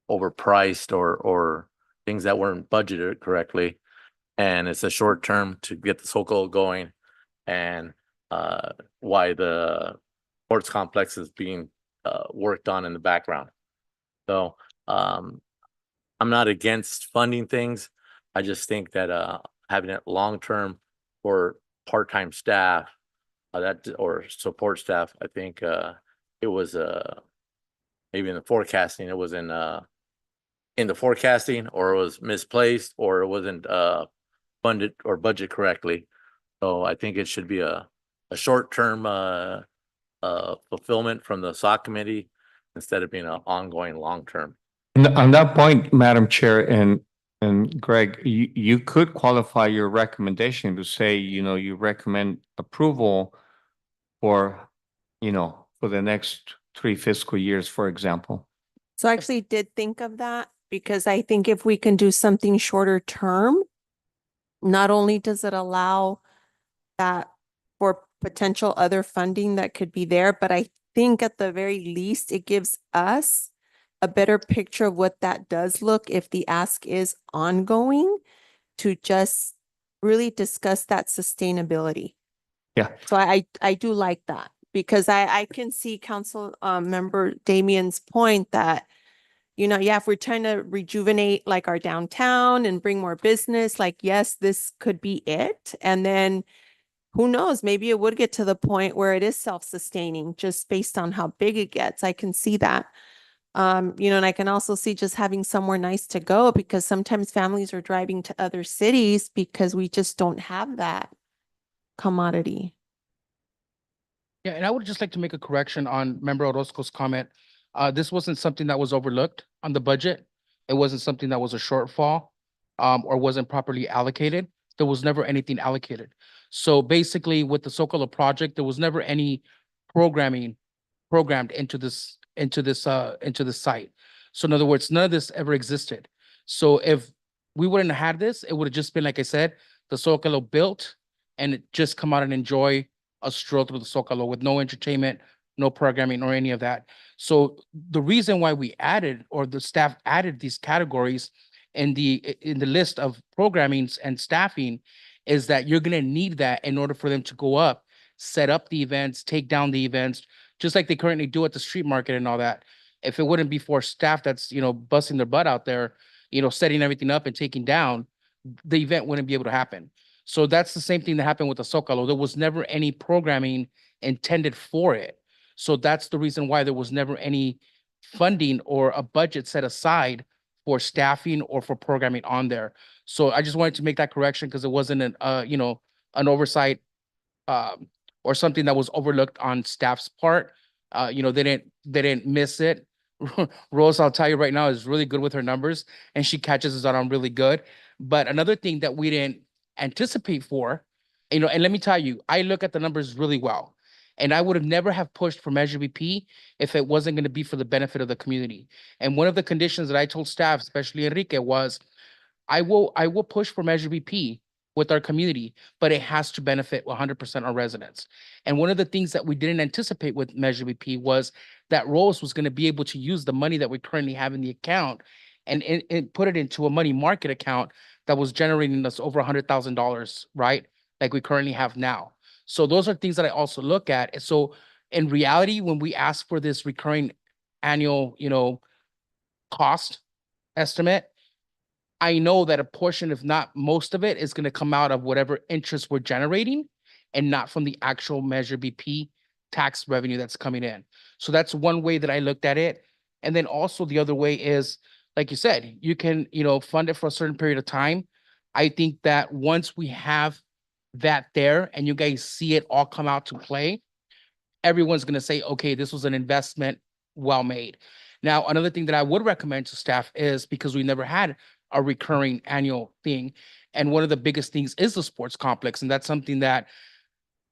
overpriced or things that weren't budgeted correctly. And it's a short term to get the Socolo going, and why the sports complex is being worked on in the background. So I'm not against funding things. I just think that having it long term for part-time staff or support staff, I think it was maybe in the forecasting, it was in the forecasting, or it was misplaced, or it wasn't funded or budget correctly. So I think it should be a short-term fulfillment from the SOC committee instead of being an ongoing long-term. On that point, Madam Chair and Greg, you could qualify your recommendation to say, you recommend approval for, for the next 3 fiscal years, for example. So I actually did think of that, because I think if we can do something shorter term, not only does it allow that for potential other funding that could be there, but I think at the very least, it gives us a better picture of what that does look if the ask is ongoing, to just really discuss that sustainability. Yeah. So I do like that, because I can see Council Member Damien's point that, yeah, if we're trying to rejuvenate like our downtown and bring more business, like, yes, this could be it. And then who knows, maybe it would get to the point where it is self-sustaining just based on how big it gets. I can see that. And I can also see just having somewhere nice to go, because sometimes families are driving to other cities because we just don't have that commodity. Yeah, and I would just like to make a correction on Member Orozco's comment. This wasn't something that was overlooked on the budget. It wasn't something that was a shortfall, or wasn't properly allocated. There was never anything allocated. So basically, with the Socolo project, there was never any programmed into this site. So in other words, none of this ever existed. So if we wouldn't have had this, it would have just been, like I said, the Socolo built, and it just come out and enjoy a stroll through the Socolo with no entertainment, no programming or any of that. So the reason why we added, or the staff added, these categories in the list of programmings and staffing, is that you're going to need that in order for them to go up, set up the events, take down the events, just like they currently do at the street market and all that. If it wouldn't be for staff that's, busting their butt out there, setting everything up and taking down, the event wouldn't be able to happen. So that's the same thing that happened with the Zocalo. There was never any programming intended for it. So that's the reason why there was never any funding or a budget set aside for staffing or for programming on there. So I just wanted to make that correction, because it wasn't an oversight or something that was overlooked on staff's part. They didn't miss it. Rose, I'll tell you right now, is really good with her numbers, and she catches us on really good. But another thing that we didn't anticipate for, and let me tell you, I look at the numbers really well. And I would have never have pushed for Measure BP if it wasn't going to be for the benefit of the community. And one of the conditions that I told staff, especially Enrique, was I will push for Measure BP with our community, but it has to benefit 100% our residents. And one of the things that we didn't anticipate with Measure BP was that Rose was going to be able to use the money that we currently have in the account and put it into a money market account that was generating us over $100,000, right? Like we currently have now. So those are things that I also look at. And so in reality, when we ask for this recurring annual, cost estimate, I know that a portion, if not most of it, is going to come out of whatever interest we're generating and not from the actual Measure BP tax revenue that's coming in. So that's one way that I looked at it. And then also the other way is, like you said, you can, fund it for a certain period of time. I think that once we have that there and you guys see it all come out to play, everyone's going to say, okay, this was an investment well made. Now, another thing that I would recommend to staff is because we never had a recurring annual thing. And one of the biggest things is the sports complex. And that's something that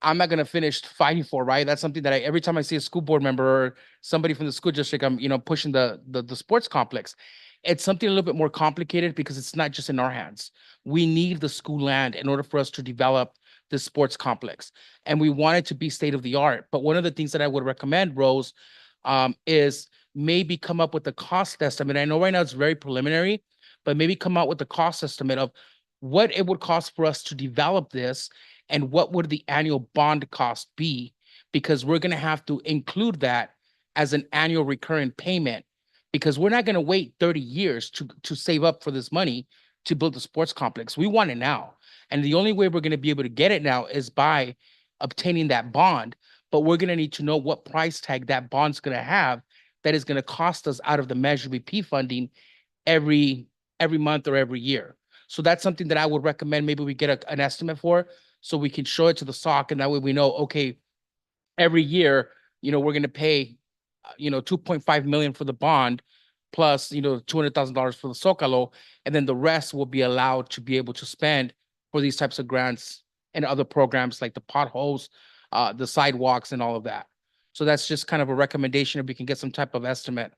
I'm not going to finish fighting for, right? That's something that every time I see a school board member or somebody from the school district, I'm, pushing the sports complex. It's something a little bit more complicated because it's not just in our hands. We need the school land in order for us to develop the sports complex. And we want it to be state of the art. But one of the things that I would recommend, Rose, is maybe come up with a cost estimate. I know right now it's very preliminary, but maybe come out with a cost estimate of what it would cost for us to develop this and what would the annual bond cost be? Because we're going to have to include that as an annual recurring payment because we're not going to wait 30 years to save up for this money to build the sports complex. We want it now. And the only way we're going to be able to get it now is by obtaining that bond. But we're going to need to know what price tag that bond's going to have that is going to cost us out of the Measure BP funding every month or every year. So that's something that I would recommend maybe we get an estimate for so we can show it to the SOC and that way we know, okay, every year, we're going to pay, 2.5 million for the bond plus, $200,000 for the Zocalo, and then the rest will be allowed to be able to spend for these types of grants and other programs like the potholes, the sidewalks and all of that. So that's just kind of a recommendation if we can get some type of estimate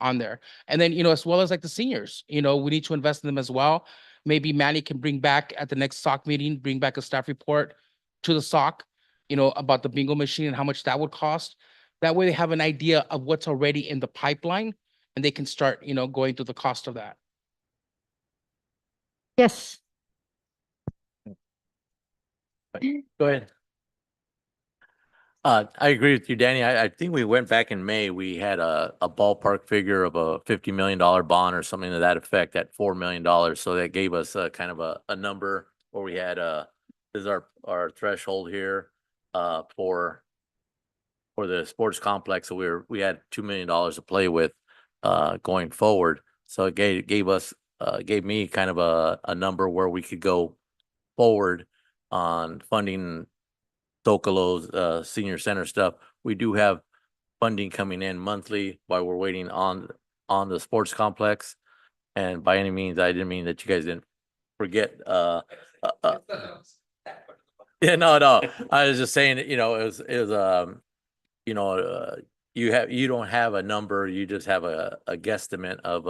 on there. And then, as well as like the seniors, we need to invest in them as well. Maybe Manny can bring back at the next SOC meeting, bring back a staff report to the SOC, about the bingo machine and how much that would cost. That way they have an idea of what's already in the pipeline and they can start, going through the cost of that. Yes. Go ahead. I agree with you, Danny. I think we went back in May, we had a ballpark figure of a $50 million bond or something to that effect at $4 million. So that gave us a kind of a number where we had this is our threshold here for the sports complex. So we had $2 million to play with going forward. So it gave me kind of a number where we could go forward on funding Zocalo's senior center stuff. We do have funding coming in monthly while we're waiting on the sports complex. And by any means, I didn't mean that you guys didn't forget. Yeah, no. I was just saying, it was you don't have a number, you just have a guesstimate of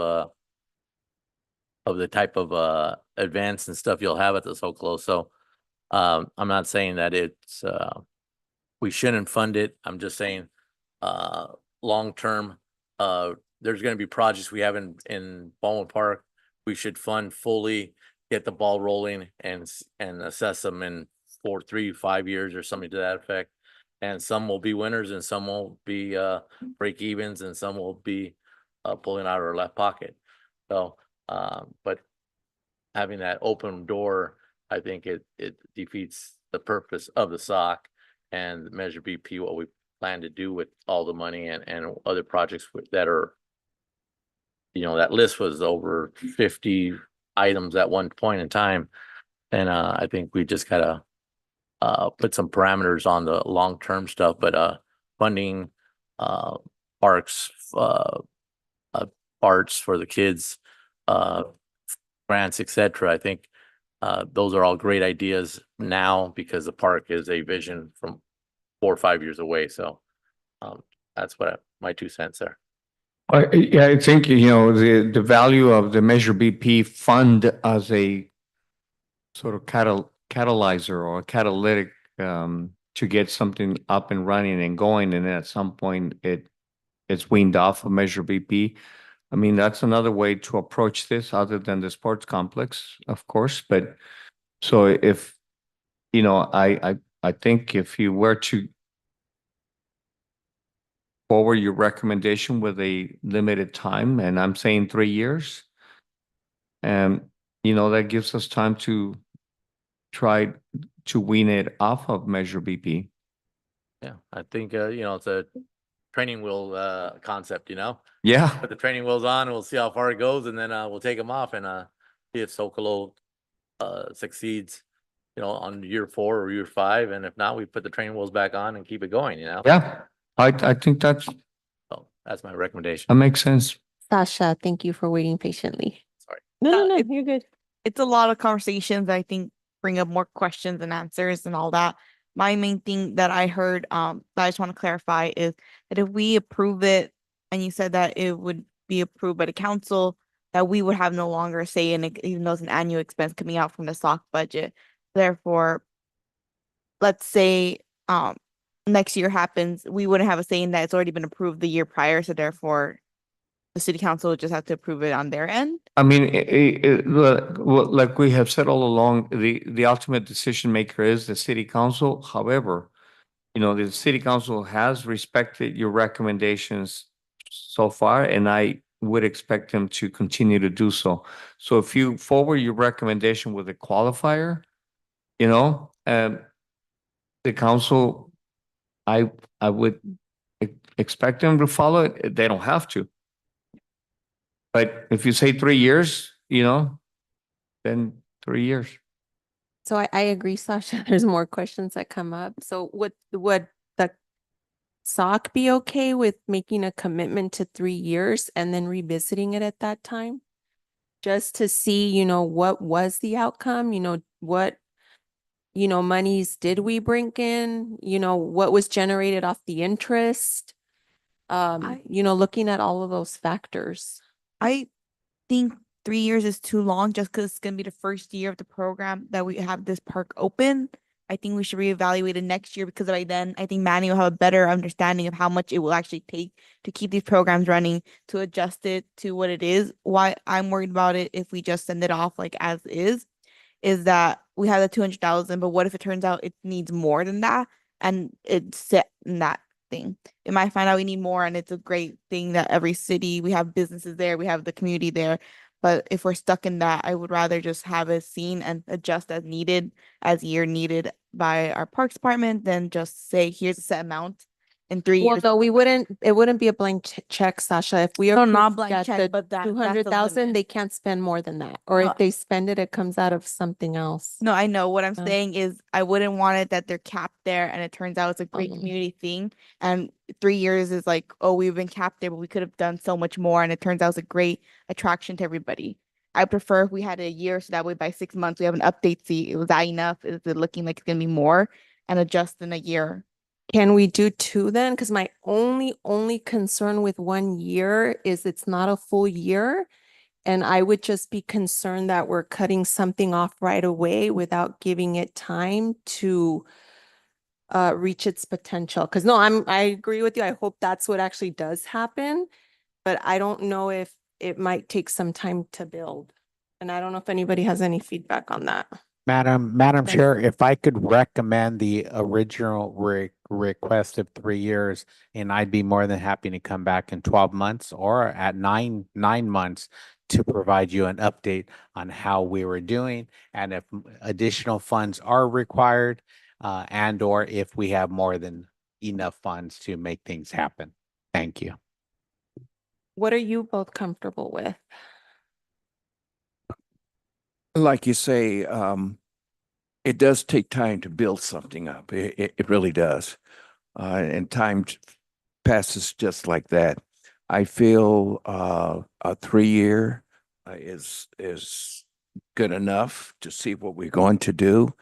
the type of advance and stuff you'll have at the Zocalo. So I'm not saying that it's we shouldn't fund it. I'm just saying long term there's going to be projects we have in Baldwin Park we should fund fully, get the ball rolling and assess them in 4, 3, 5 years or something to that effect. And some will be winners and some will be break evens and some will be pulling out of our left pocket. So but having that open door, I think it defeats the purpose of the SOC and Measure BP, what we plan to do with all the money and other projects that are, that list was over 50 items at one point in time. And I think we just gotta put some parameters on the long-term stuff, but funding parks, arts for the kids, grants, etc. I think those are all great ideas now because the park is a vision from 4 or 5 years away. So that's my 2 cents there. Yeah, I think, the value of the Measure BP fund as a sort of catalyzer or catalytic to get something up and running and going, and then at some point it's weaned off of Measure BP. I mean, that's another way to approach this other than the sports complex, of course. But so if, I think if you were to forward your recommendation with a limited time, and I'm saying 3 years, and, that gives us time to try to wean it off of Measure BP. Yeah, I think it's a training wheel concept. Yeah. Put the training wheels on, and we'll see how far it goes, and then we'll take them off and see if Socolo succeeds, on year 4 or year 5, and if not, we put the training wheels back on and keep it going. Yeah, I think that That's my recommendation. makes sense. Sasha, thank you for waiting patiently. Sorry. No, it- you're good. It's a lot of conversations that I think bring up more questions and answers and all that. My main thing that I heard, that I just want to clarify is that if we approve it, and you said that it would be approved by the council, that we would have no longer a say in it, even though it's an annual expense coming out from the SOC budget. Therefore, let's say, next year happens, we wouldn't have a say in that. It's already been approved the year prior, so therefore the city council would just have to approve it on their end. I mean, like we have said all along, the ultimate decision maker is the city council. However, the city council has respected your recommendations so far, and I would expect them to continue to do so. So if you forward your recommendation with a qualifier, the council, I would expect them to follow it. They don't have to. But if you say 3 years, then 3 years. So I agree, Sasha. There's more questions that come up. So would the SOC be okay with making a commitment to 3 years and then revisiting it at that time? Just to see, what was the outcome, what, monies did we bring in, what was generated off the interest? Looking at all of those factors. I think 3 years is too long just because it's going to be the first year of the program that we have this park open. I think we should reevaluate it next year because by then I think Manny will have a better understanding of how much it will actually take to keep these programs running, to adjust it to what it is. Why I'm worried about it if we just send it off like as is that we have the 200,000, but what if it turns out it needs more than that and it's set in that thing? It might find out we need more, and it's a great thing that every city, we have businesses there, we have the community there. But if we're stuck in that, I would rather just have it seen and adjust as needed, as year needed by our parks department, than just say, here's a set amount in 3 Well, years. no, it wouldn't be a blank check, Sasha. If we No, approve not blank at check, the but that's the 200,000, limit. they can't spend more than that. Or No. if they spend it, it comes out of something else. No, I know. What I'm Oh. saying is I wouldn't want it that they're capped there and it turns out it's a great Mhm. community thing. And 3 years is like, oh, we've been capped there, but we could have done so much more. And it turns out it's a great attraction to everybody. I prefer if we had a year so that way by 6 months we have an update. See, was that enough? Is it looking like it's gonna be more? And adjust in a year. Can we do 2 then? Because my only concern with 1 year is it's not a full year. And I would just be concerned that we're cutting something off right away without giving it time to reach its potential. Because no, I agree with you. I hope that's what actually does happen. But I don't know if it might take some time to build. And I don't know if anybody has any feedback on that. Madam Thank Chair, if I could recommend the original request of 3 years, and I'd be more than happy to come back in 12 months or at nine months to provide you an update on how we were doing and if additional funds are required, and or if we have more than enough funds to make things happen. Thank you. What are you both comfortable with? Like you say, it does take time to build something up. It really does. And time passes just like that. I feel a 3-year is good enough to see what we're going to do.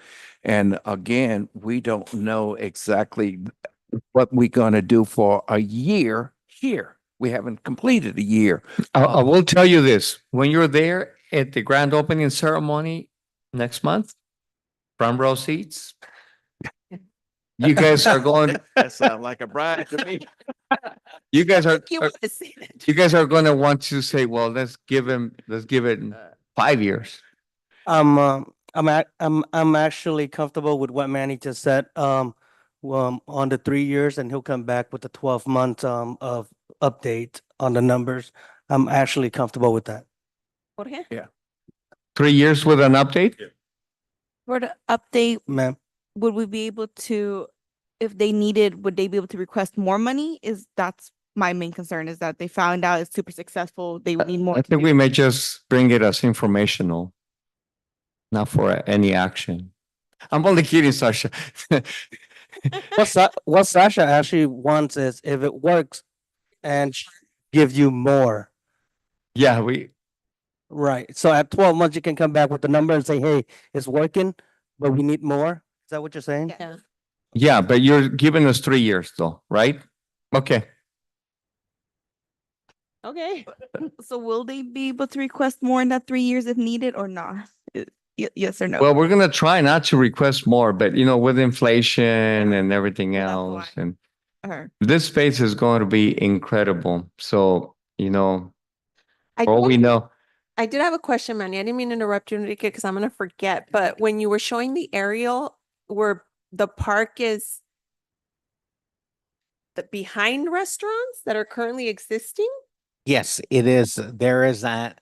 And again, we don't know exactly what we're gonna do for a year here. We haven't completed a year. I will tell you this, when you're there at the grand opening ceremony next month, front row seats, you guys are going, That sounds like a bride to me. you guys are, You want to say that? you guys are gonna want to say, well, let's give it 5 years. I'm actually comfortable with what Manny just said. On the 3 years, and he'll come back with the 12 months of update on the numbers. I'm actually comfortable with that. Jorge? 3 years with an update? For the update, Ma'am, would we be able to, if they needed, would they be able to request more money? That's my main concern, is that they found out it's super successful, they would need more. I to think do. we may just bring it as informational, not for any action. I'm only kidding, Sasha. what Sasha actually wants is if it works and give you more. Yeah, we, Right. So at 12 months, you can come back with the number and say, hey, it's working, but we need more. Is that what you're saying? Yeah. yeah, but you're giving us 3 years though, right? Okay. Okay. So will they be able to request more in that 3 years if needed or not? Yes or no? Well, we're gonna try not to request more, but you know, with inflation and everything That's else, why. and Or- this space is going to be incredible. So, you know, I all we know, I did have a question, Manny. I didn't mean to interrupt you, Enrique, because I'm gonna forget. But when you were showing the aerial where the park is the behind restaurants that are currently existing? Yes, it is. There is an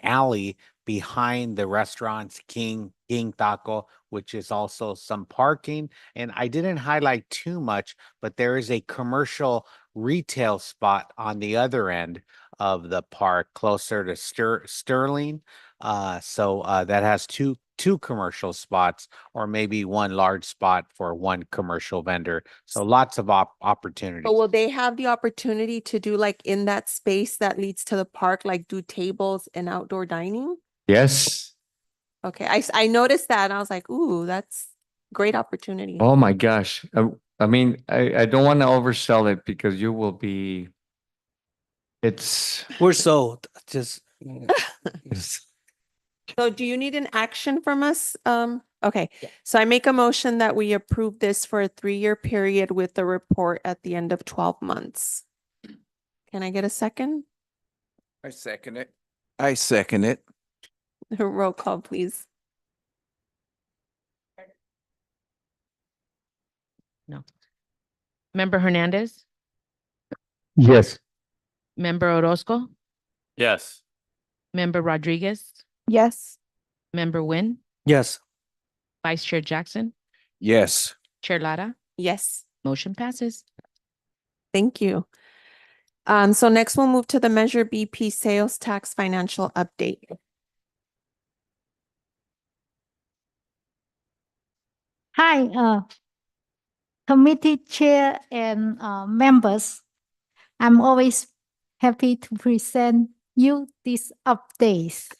alley behind the restaurants King Taco, which is also some parking. And I didn't highlight too much, but there is a commercial retail spot on the other end of the park, closer to Sterling. That has two commercial spots, or maybe one large spot for one commercial vendor. So lots of opportunities. But will they have the opportunity to do like in that space that leads to the park, like do tables and outdoor dining? yes. Okay, I noticed that and I was like, ooh, that's great opportunity. Oh my gosh. I mean, I don't want to oversell it because you will be, it's, We're sold. Just. So do you need an action from us? Okay, so I make a motion that we approve this for a 3-year period with the report at the end of 12 months. Can I get a second? I second it. I second it. Roll call, please. Member Hernandez, Yes. Member Orozco, Yes. Member Rodriguez, Yes. Member Nguyen, Yes. Vice Chair Jackson, Yes. Chair Lara, Yes. motion passes. Thank you. So next we'll move to the Measure BP Sales Tax Financial Update. Hi, committee chair and members. I'm always happy to present you these updates.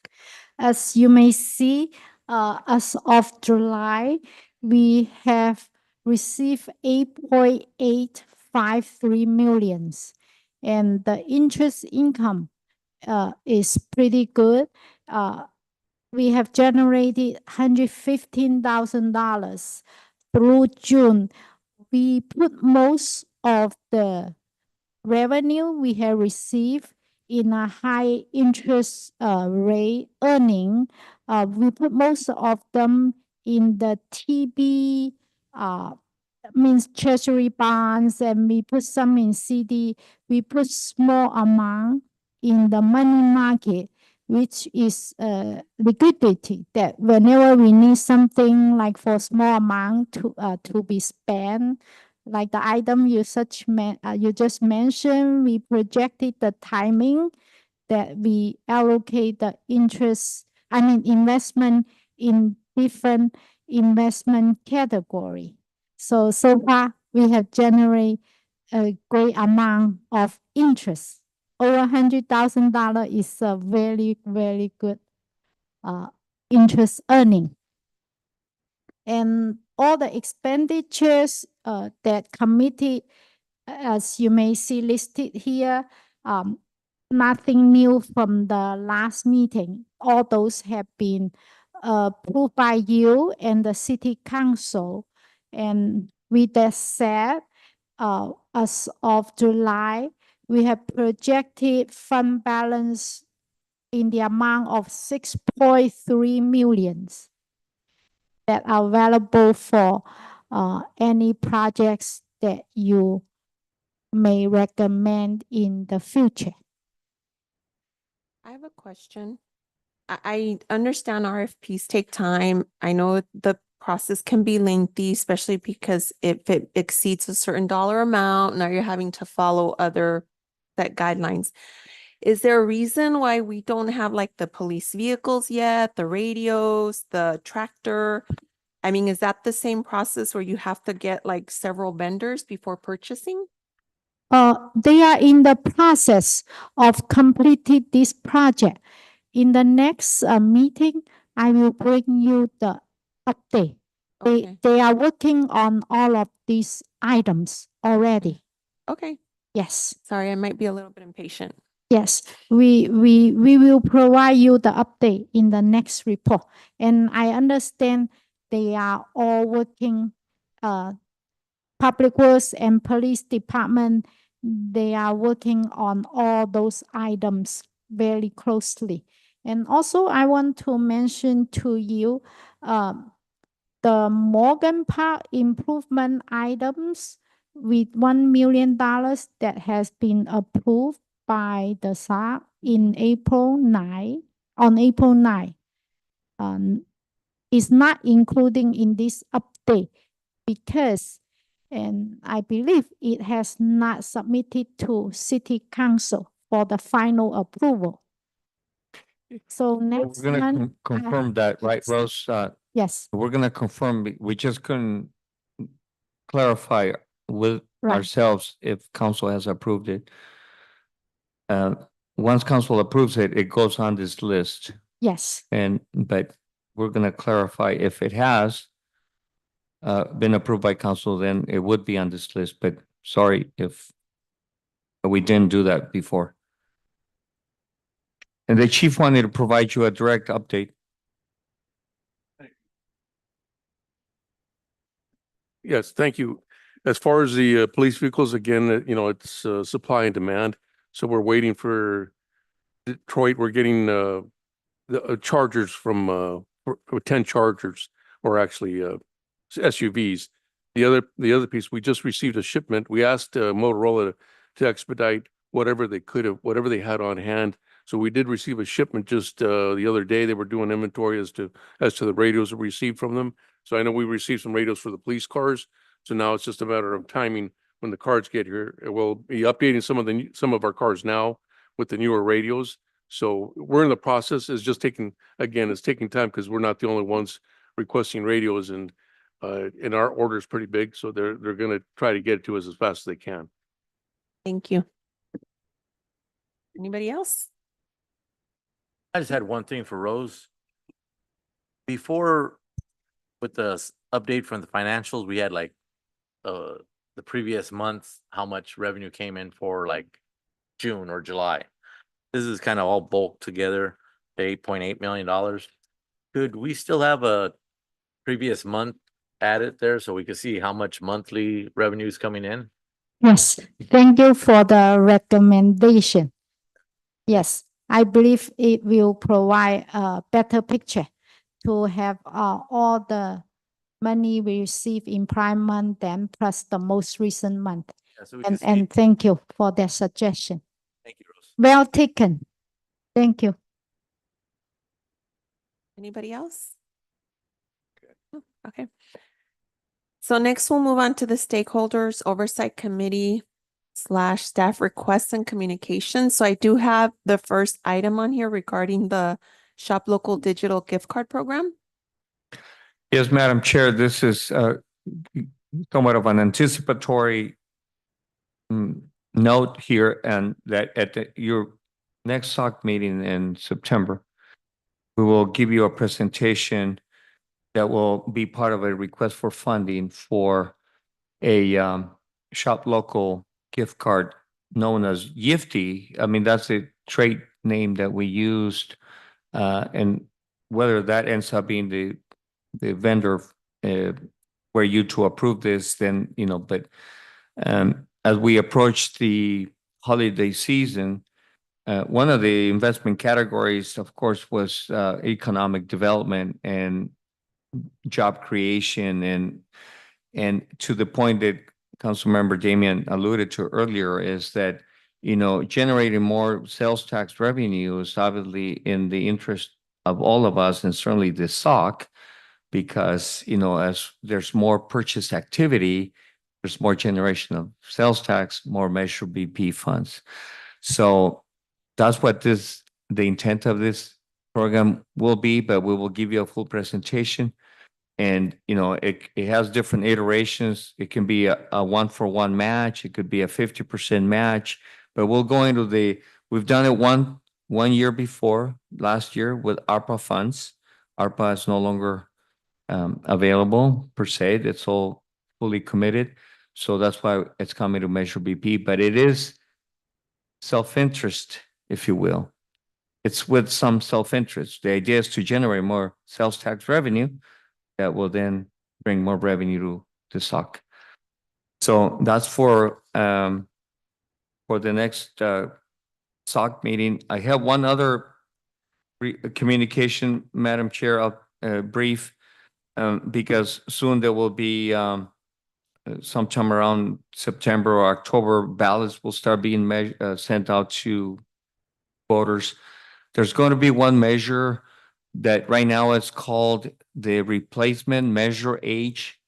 As you may see, as of July, we have received 8.853 millions, and the interest income is pretty good. We have generated $115,000 through June. We put most of the revenue we have received in a high interest rate earning. We put most of them in the TB, means treasury bonds, and we put some in CD. We put small amount in the money market, which is liquidity, that whenever we need something like for small amount to be spent, like the item you just mentioned, we projected the timing that we allocate the investment in different investment category. So far, we have generated a great amount of interest. Over $100,000 is a very, very good interest earning. And all the expenditures that committee, as you may see listed here, nothing new from the last meeting. All those have been approved by you and the city council. And with that said, as of July, we have projected fund balance in the amount of 6.3 millions that are available for any projects that you may recommend in the future. I have a question. I understand RFPs take time. I know the process can be lengthy, especially because if it exceeds a certain dollar amount, now you're having to follow other set guidelines. Is there a reason why we don't have like the police vehicles yet, the radios, the tractor? I mean, is that the same process where you have to get like several vendors before purchasing? They are in the process of completing this project. In the next meeting, I will bring you the update. Okay. They are working on all of these items already. Okay. Yes. Sorry, I might be a little bit impatient. Yes, we will provide you the update in the next report. And I understand they are all working, Public Works and Police Department, they are working on all those items very closely. And also I want to mention to you, the Morgan Park improvement items with $1 million that has been approved by the SAC in April 9, on April 9. Is not including in this update because, and I believe it has not submitted to City Council for the final approval. So We're next gonna month. confirm that, right, yes. Rose? Yes, We're gonna confirm, we just couldn't clarify with right. ourselves if council has approved it. Once council approves it, it goes on this list. Yes, But we're gonna clarify if it has been approved by council, then it would be on this list, but sorry if we didn't do that before. And the chief wanted to provide you a direct update. Yes, thank you. As far as the police vehicles, again, it's supply and demand. So we're waiting for Detroit. We're getting the Chargers from 10 Chargers, or actually SUVs. The other piece, we just received a shipment. We asked Motorola to expedite whatever they had on hand. So we did receive a shipment just the other day. They were doing inventory as to the radios we received from them. So I know we received some radios for the police cars. So now it's just a matter of timing when the cars get here. We'll be updating some of our cars now with the newer radios. So we're in the process. It's taking time because we're not the only ones requesting radios, and our order is pretty big. So they're going to try to get it to us as fast as they can. Thank you. Anybody else? I just had one thing for Rose. Before, with the update from the financials, we had like the previous month, how much revenue came in for like June or July. This is kind of all bulked together, $8.8 million. Could we still have a previous month added there so we could see how much monthly revenue is coming in? yes. Thank you for the recommendation. Yes, I believe it will provide a better picture to have all the money we receive in prime month then plus the most recent month. Yeah, so we can see. And thank you for that suggestion. Thank you, Rose. Well taken. Thank you. Anybody else? Oh, okay. So next we'll move on to the stakeholders oversight committee / staff requests and communications. So I do have the first item on here regarding the Shop Local Digital Gift Card Program. Yes, Madam Chair, this is somewhat of an anticipatory note here, and that at your next SOC meeting in September, we will give you a presentation that will be part of a request for funding for a shop local gift card known as Yifty. I mean, that's a trade name that we used. And whether that ends up being the vendor were you to approve this, then, but as we approach the holiday season, one of the investment categories, of course, was economic development and job creation, and to the point that Councilmember Damian alluded to earlier is that, generating more sales tax revenue is obviously in the interest of all of us and certainly the SOC, because, as there's more purchase activity, there's more generation of sales tax, more Measure BP funds. So that's what the intent of this program will be, but we will give you a full presentation. And, it has different iterations. It can be a 1-for-1 match. It could be a 50% match, but we'll go into we've done it one year before, last year with ARPA funds. ARPA is no longer available per se. It's all fully committed. So that's why it's coming to Measure BP, but it is self-interest, if you will. It's with some self-interest. The idea is to generate more sales tax revenue that will then bring more revenue to SOC. So that's for the next SOC meeting. I have one other communication, Madam Chair, brief, because soon there will be sometime around September or October, ballots will start being sent out to voters. There's going to be one measure that right now it's called the replacement measure age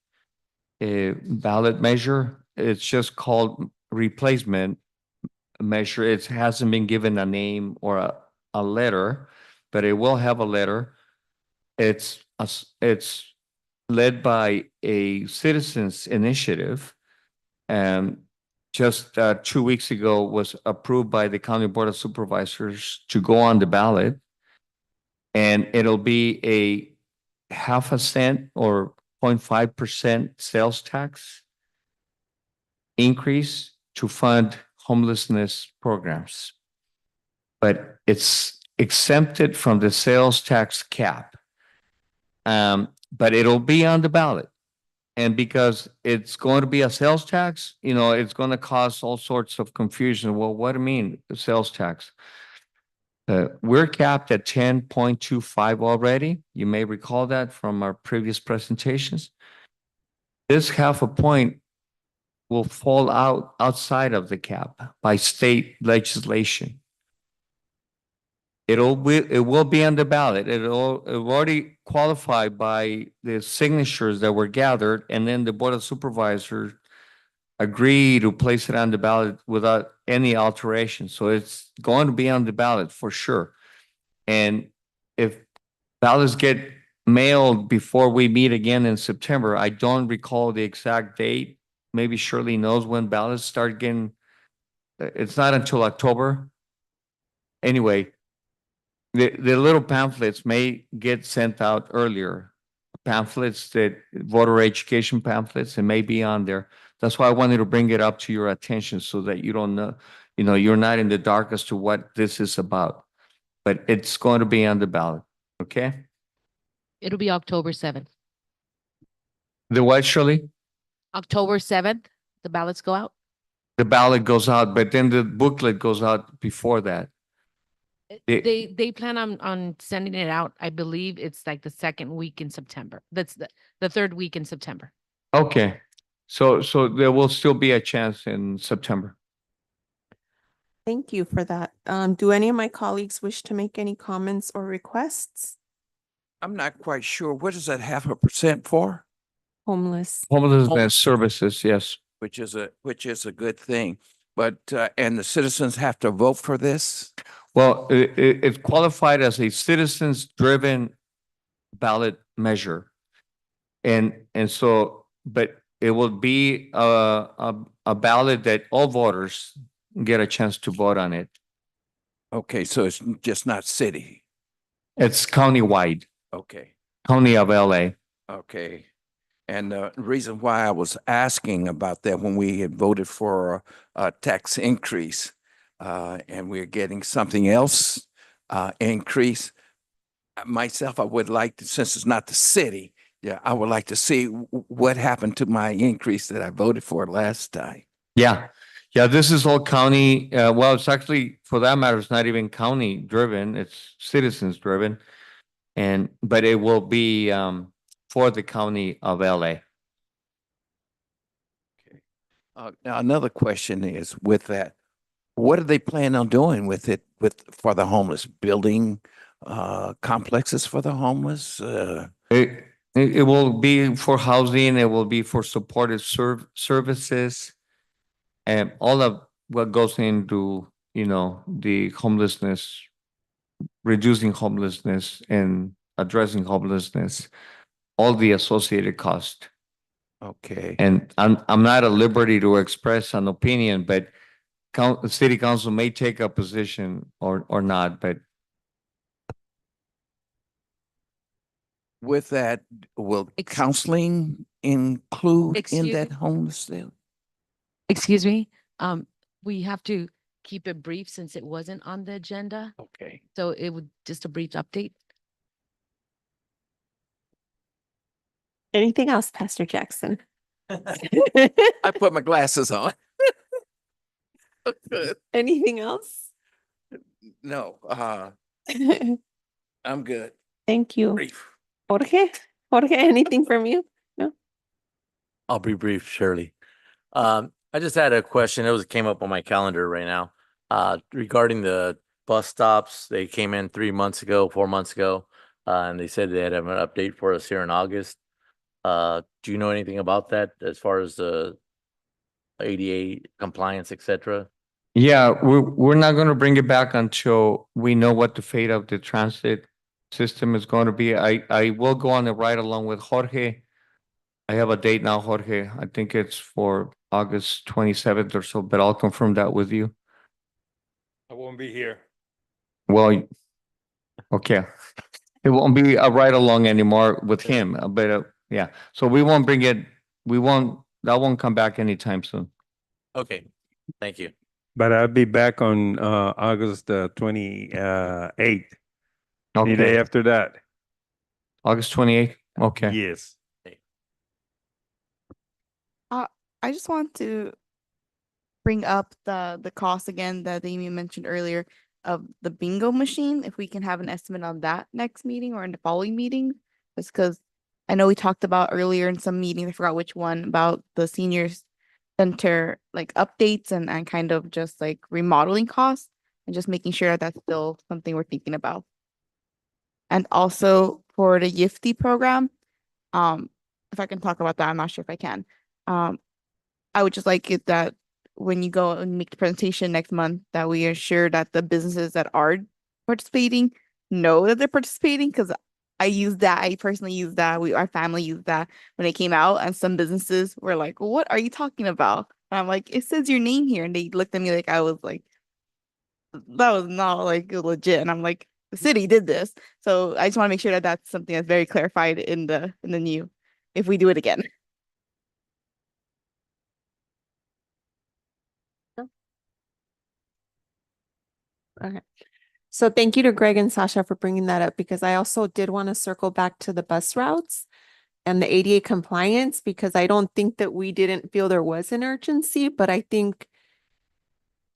ballot measure. It's just called replacement measure. It hasn't been given a name or a letter, but it will have a letter. It's led by a citizens initiative, and just 2 weeks ago was approved by the County Board of Supervisors to go on the ballot. And it'll be a 0.5 cent or 0.5% sales tax increase to fund homelessness programs. But it's exempted from the sales tax cap. But it'll be on the ballot. And because it's going to be a sales tax, it's going to cause all sorts of confusion. Well, what do you mean, the sales tax? We're capped at 10.25 already. You may recall that from our previous presentations. This 0.5 point will fall outside of the cap by state legislation. It will be on the ballot. It already qualified by the signatures that were gathered, and then the Board of Supervisors agreed to place it on the ballot without any alteration. So it's going to be on the ballot for sure. And if ballots get mailed before we meet again in September, I don't recall the exact date. Maybe Shirley knows when ballots start getting. It's not until October. Anyway, the little pamphlets may get sent out earlier. Pamphlets, that voter education pamphlets, it may be on there. That's why I wanted to bring it up to your attention so that you don't know, you're not in the dark as to what this is about. But it's going to be on the ballot, okay? It'll be October 7th. The what, Shirley? October 7th, the ballots go out? The ballot goes out, but then the booklet goes out before that. They plan on sending it out. I believe it's like the second week in September. That's the third week in September. Okay. So there will still be a chance in September. Thank you for that. Do any of my colleagues wish to make any comments or requests? I'm not quite sure. What is that 0.5% for? Homeless. Homelessness services, yes. Which is a good thing. But, and the citizens have to vote for this? Well, it's qualified as a citizens-driven ballot measure. And so, but it will be a ballot that all voters get a chance to vote on it. Okay, so it's just not city. It's countywide, Okay. County of LA. Okay. And the reason why I was asking about that when we had voted for a tax increase, and we're getting something else, increase. Myself, I would like to, since it's not the city, yeah, I would like to see what happened to my increase that I voted for last time. Yeah. Yeah, this is all county, well, it's actually, for that matter, it's not even county driven, it's citizens driven. But it will be for the county of LA. Now another question is with that, what do they plan on doing with it for the homeless? Building complexes for the homeless? It will be for housing, it will be for supportive services. And all of what goes into, the homelessness, reducing homelessness and addressing homelessness, all the associated cost. Okay. And I'm not at liberty to express an opinion, but the city council may take a position or not, but With that, will Ex- counseling include in Excuse that me? homeless? Excuse me, we have to keep it brief since it wasn't on the agenda. Okay. So it would just a brief update. Anything else, Pastor Jackson? I put my glasses on. Good. Anything else? No, I'm good. Thank you. Brief. Jorge, anything from you? No? I'll be brief, Shirley. I just had a question. Came up on my calendar right now. Regarding the bus stops, they came in 4 months ago, and they said they had an update for us here in August. Do you know anything about that as far as the ADA compliance, et cetera? yeah, we're not going to bring it back until we know what the fate of the transit system is going to be. I will go on the ride along with Jorge. I have a date now, Jorge. I think it's for August 27th or so, but I'll confirm that with you. I won't be here. Well, okay. It won't be a ride along anymore with him, but yeah. So we won't bring it, that won't come back anytime soon. Okay, thank you. But I'll be back on August 28th, the day Okay, after that. August 28th. Okay. Yes. I just want to bring up the cost again that Amy mentioned earlier of the bingo machine. If we can have an estimate on that next meeting or in the following meeting, just because I know we talked about earlier in some meeting, I forgot which one, about the seniors center like updates and kind of just like remodeling costs and just making sure that that's still something we're thinking about. And also for the YIFT program, if I can talk about that, I'm not sure if I can. I would just like it that when you go and make the presentation next month, that we ensure that the businesses that are participating know that they're participating, because I personally use that. Our family used that when it came out, and some businesses were like, "What are you talking about?" And I'm like, "It says your name here," and they looked at me like I was like, "That was not like legit." And I'm like, "The city did this," so I just want to make sure that that's something that's very clarified in the new, if we do it again. Okay. So thank you to Greg and Sasha for bringing that up, because I also did want to circle back to the bus routes and the ADA compliance, because I don't think that we didn't feel there was an urgency, but I think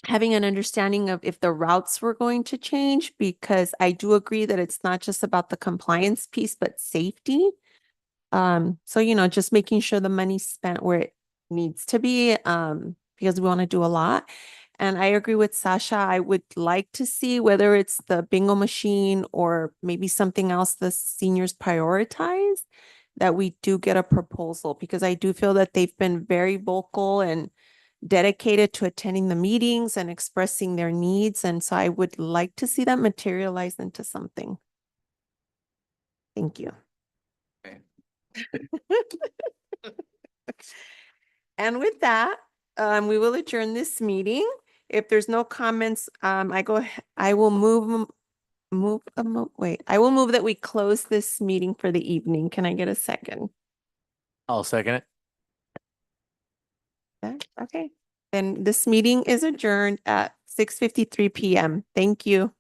having an understanding of if the routes were going to change, because I do agree that it's not just about the compliance piece, but safety. So, just making sure the money's spent where it needs to be, because we want to do a lot. And I agree with Sasha. I would like to see whether it's the bingo machine or maybe something else the seniors prioritize, that we do get a proposal, because I do feel that they've been very vocal and dedicated to attending the meetings and expressing their needs. And so I would like to see that materialize into something. Thank you. And with that, we will adjourn this meeting. If there's no comments, I will wait, I will move that we close this meeting for the evening. Can I get a second? I'll second it. Okay, then this meeting is adjourned at 6:53 PM. Thank you.